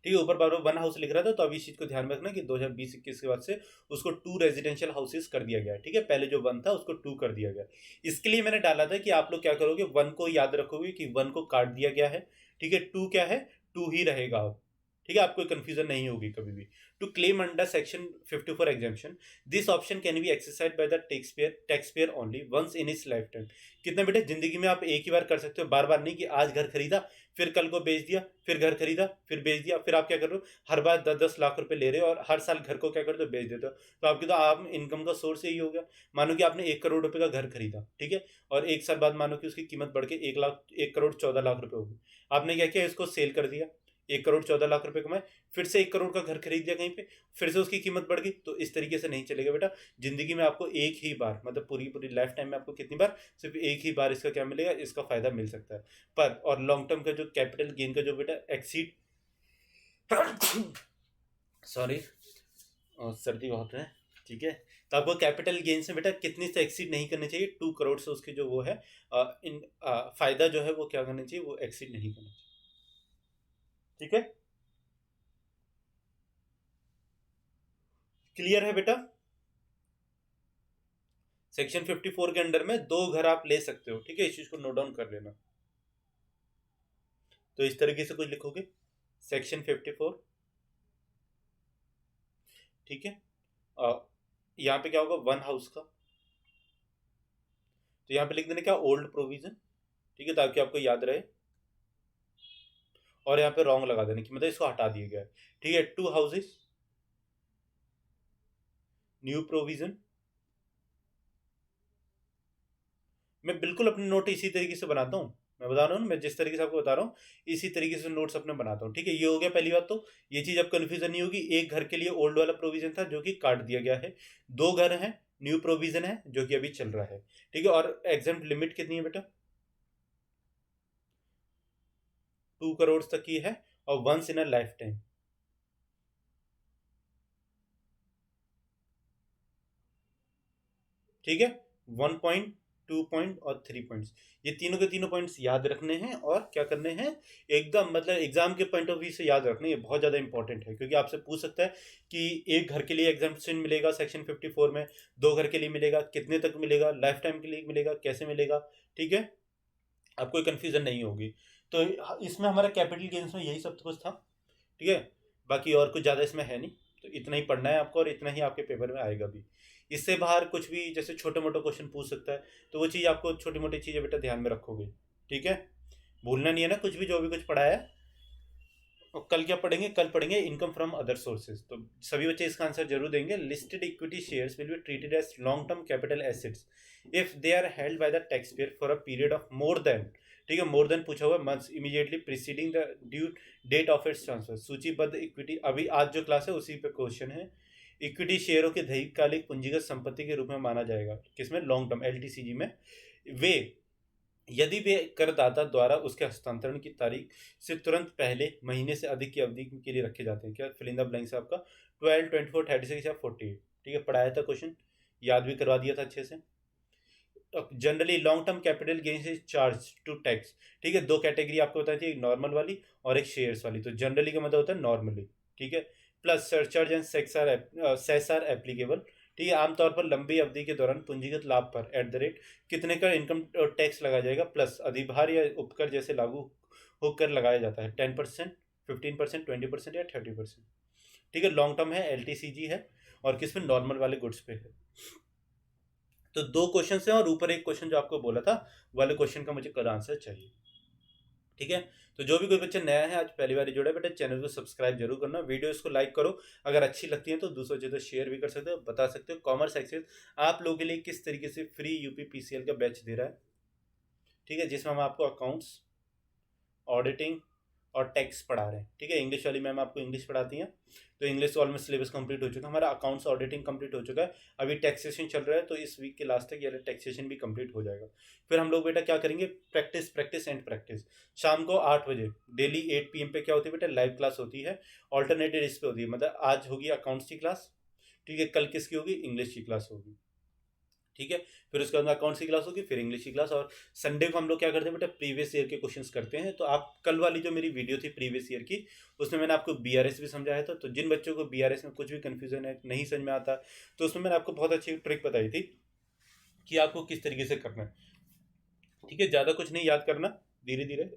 ठीक है, ऊपर बार बार वन हाउस लिख रहा था, तो अब इस चीज को ध्यान में रखना कि 2020-21 के बाद से उसको 2 रेजिडेंशियल हाउसेस कर दिया गया है, ठीक है। पहले जो 1 था उसको 2 कर दिया गया। इसके लिए मैंने डाला था कि आप लोग क्या करोगे, 1 को याद रखोगे कि 1 को काट दिया गया है, ठीक है, 2 क्या है, 2 ही रहेगा अब, ठीक है, आपको कंफ्यूजन नहीं होगी कभी भी। To claim under section 54 exemption, this option can be exercise by the taxpayer only once in its life time. कितना बेटा, जिंदगी में आप एक ही बार कर सकते हो, बार बार नहीं कि आज घर खरीदा फिर कल को बेच दिया, फिर घर खरीदा फिर बेच दिया, फिर आप क्या कर रहे हो, हर बार 10-10 लाख रुपए ले रहे हो और हर साल घर को क्या करते हो, बेच देते हो। तो आपकी तो आप इनकम का सोर्स यही हो गया। मानो कि आपने 1 करोड़ रुपए का घर खरीदा, ठीक है, और 1 साल बाद मानो कि उसकी कीमत बढ़ के 1 करोड़ 14 लाख रुपए होगी। आपने क्या किया, इसको सेल कर दिया, 1 करोड़ 14 लाख रुपए कमाए, फिर से 1 करोड़ का घर खरीद दिया कहीं पे, फिर से उसकी कीमत बढ़ गई। तो इस तरीके से नहीं चलेगा बेटा। जिंदगी में आपको एक ही बार, मतलब पूरी पूरी लाइफ टाइम में आपको कितनी बार, सिर्फ एक ही बार इसका क्या मिलेगा, इसका फायदा मिल सकता है। पर और लॉन्ग टर्म का जो कैपिटल गेन का जो बेटा एक्सीड सॉरी, सर्दी बहुत है, ठीक है। तो आपको कैपिटल गेन से बेटा कितनी से एक्सीड नहीं करनी चाहिए, 2 करोड़ से उसके जो वो है इन फायदा जो है वो क्या करना चाहिए, वो एक्सीड नहीं करना चाहिए, ठीक है। क्लियर है बेटा। सेक्शन 54 के अंडर में 2 घर आप ले सकते हो, ठीक है, इस चीज को नोट डाउन कर लेना। तो इस तरीके से कुछ लिखोगे, सेक्शन 54, ठीक है। यहाँ पे क्या होगा, 1 हाउस का, तो यहाँ पे लिख देना क्या, ओल्ड प्रोविजन, ठीक है, ताकि आपको याद रहे। और यहाँ पे रॉन्ग लगा देना कि मतलब इसको हटा दिया गया है, ठीक है। 2 हाउसेस, न्यू प्रोविजन। मैं बिल्कुल अपने नोट इसी तरीके से बनाता हूँ, मैं बता रहा हूँ, मैं जिस तरीके से आपको बता रहा हूँ इसी तरीके से नोट्स अपने बनाता हूँ, ठीक है। ये हो गया पहली बात, तो ये चीज अब कंफ्यूजन नहीं होगी। एक घर के लिए ओल्ड वाला प्रोविजन था जो कि काट दिया गया है, 2 घर हैं, न्यू प्रोविजन है जो कि अभी चल रहा है, ठीक है। और एग्जाम लिमिट कितनी है बेटा, 2 करोड़ तक की है, और once in a life time, ठीक है। 1. 2 पॉइंट और 3 पॉइंट्स, ये तीनों के तीनों पॉइंट्स याद रखने हैं और क्या करने हैं, एकदम मतलब एग्जाम के पॉइंट ऑफ व्यू से याद रखने, ये बहुत ज़्यादा इंपॉर्टेंट है क्योंकि आपसे पूछ सकता है कि एक घर के लिए एग्जाम्पशन मिलेगा सेक्शन 54 में, 2 घर के लिए मिलेगा, कितने तक मिलेगा, लाइफ टाइम के लिए मिलेगा, कैसे मिलेगा, ठीक है, आपको कोई कन्फ्यूजन नहीं होगी। तो इसमें हमारा कैपिटल गेन्स में यही सब कुछ था, ठीक है, बाकी और कुछ ज़्यादा इसमें है नहीं, तो इतना ही पढ़ना है आपको और इतना ही आपके पेपर में आएगा भी। इससे बाहर कुछ भी जैसे छोटे मोटे क्वेश्चन पूछ सकता है, तो वो चीज़ आपको छोटी मोटी चीज़ें बेटा ध्यान में रखोगे, ठीक है, भूलना नहीं है ना कुछ भी जो भी कुछ पढ़ा है। और कल क्या पढ़ेंगे, कल पढ़ेंगे इनकम फ्रॉम अदर सोर्सेज, तो सभी बच्चे इसका आंसर जरूर देंगे। Listed equity shares will be treated as long term capital assets if they are held by the tax payer for a period of more than, ठीक है, मोर देन पूछा हुआ months immediately preceding the due date of its transfer. सूचीबद्ध equity, अभी आज जो class है उसी पे क्वेश्चन है। इक्विटी शेयरों के दीर्घकालिक पूंजीगत संपत्ति के रूप में माना जाएगा, किसमें, लॉन्ग टर्म एलटीसीजी में, वे यदि वे करदाता द्वारा उसके हस्तांतरण की तारीख से तुरंत पहले महीने से अधिक की अवधि के लिए रखे जाते हैं। क्या फिल इन द ब्लैंक्स है आपका 12, 24, 36 या 48, ठीक है, पढ़ाया था क्वेश्चन, याद भी करवा दिया था अच्छे से। Generally long term capital gains is charge to tax, ठीक है, 2 कैटेगरी आपको बताई थी, एक नॉर्मल वाली और एक शेयर्स वाली। तो जनरली का मतलब होता है नॉर्मली, ठीक है, plus surcharge and cess are applicable, ठीक है, आमतौर पर लंबी अवधि के दौरान पूंजीगत लाभ पर एट द रेट कितने का इनकम टैक्स लगाया जाएगा, प्लस अधिभार या उपकर जैसे लागू होकर लगाया जाता है 10%, 15%, 20% या 30%, ठीक है, लॉन्ग टर्म है, एलटीसीजी है, और किस में, नॉर्मल वाले गुड्स पे है। तो 2 क्वेश्चन है और ऊपर एक क्वेश्चन जो आपको बोला था वाले क्वेश्चन का मुझे कल आंसर चाहिए, ठीक है। तो जो भी कोई बच्चा नया है आज पहली बार जुड़ा है बेटा, चैनल को सब्सक्राइब जरूर करना, वीडियो इसको लाइक करो, अगर अच्छी लगती है तो दूसरों से तो शेयर भी कर सकते हो, बता सकते हो कॉमर्स एक्सेस आप लोगों के लिए किस तरीके से फ्री यूपी पीसीएल का बैच दे रहा है, ठीक है, जिसमें हम आपको अकाउंट्स, ऑडिटिंग और टैक्स पढ़ा रहे हैं, ठीक है। इंग्लिश वाली मैम आपको इंग्लिश पढ़ाती हैं, तो इंग्लिश तो ऑलमोस्ट सिलेबस कंप्लीट हो चुका है हमारा, अकाउंट्स ऑडिटिंग कंप्लीट हो चुका है, अभी टैक्सेशन चल रहा है, तो इस वीक के लास्ट तक ये टैक्सेशन भी कंप्लीट हो जाएगा। फिर हम लोग बेटा क्या करेंगे, प्रैक्टिस प्रैक्टिस एंड प्रैक्टिस, शाम को 8 बजे डेली 8 PM पे क्या होती है बेटा, लाइव क्लास होती है, ऑल्टरनेटेड इस पे होती है, मतलब आज होगी अकाउंट्स की क्लास, ठीक है, कल किसकी होगी, इंग्लिश की क्लास होगी, ठीक है, फिर उसके बाद अकाउंट्स की क्लास होगी, फिर इंग्लिश की क्लास, और संडे को हम लोग क्या करते हैं बेटा, प्रीवियस ईयर के क्वेश्चंस करते हैं। तो आप कल वाली जो मेरी वीडियो थी प्रीवियस ईयर की, उसमें मैंने आपको बीआरएस भी समझाया था, तो जिन बच्चों को बीआरएस में कुछ भी कन्फ्यूजन है, नहीं समझ में आता, तो उसमें मैंने आपको बहुत अच्छी ट्रिक बताई थी कि आपको किस तरीके से करना है, ठीक है, ज़्यादा कुछ नहीं याद करना, धीरे धीरे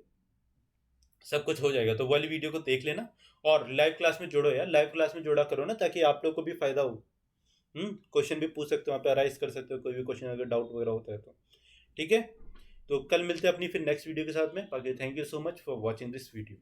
सब कुछ हो जाएगा। तो वाली वीडियो को देख लेना और लाइव क्लास में जोड़ो यार, लाइव क्लास में जोड़ा करो ना, ताकि आप लोग को भी फायदा हो। क्वेश्चन भी पूछ सकते हो वहाँ पे, अराइज कर सकते हो कोई भी क्वेश्चन अगर डाउट वगैरह होता है तो, ठीक है। तो कल मिलते हैं अपनी फिर नेक्स्ट वीडियो के साथ में, बाकी thank you so much for watching this video.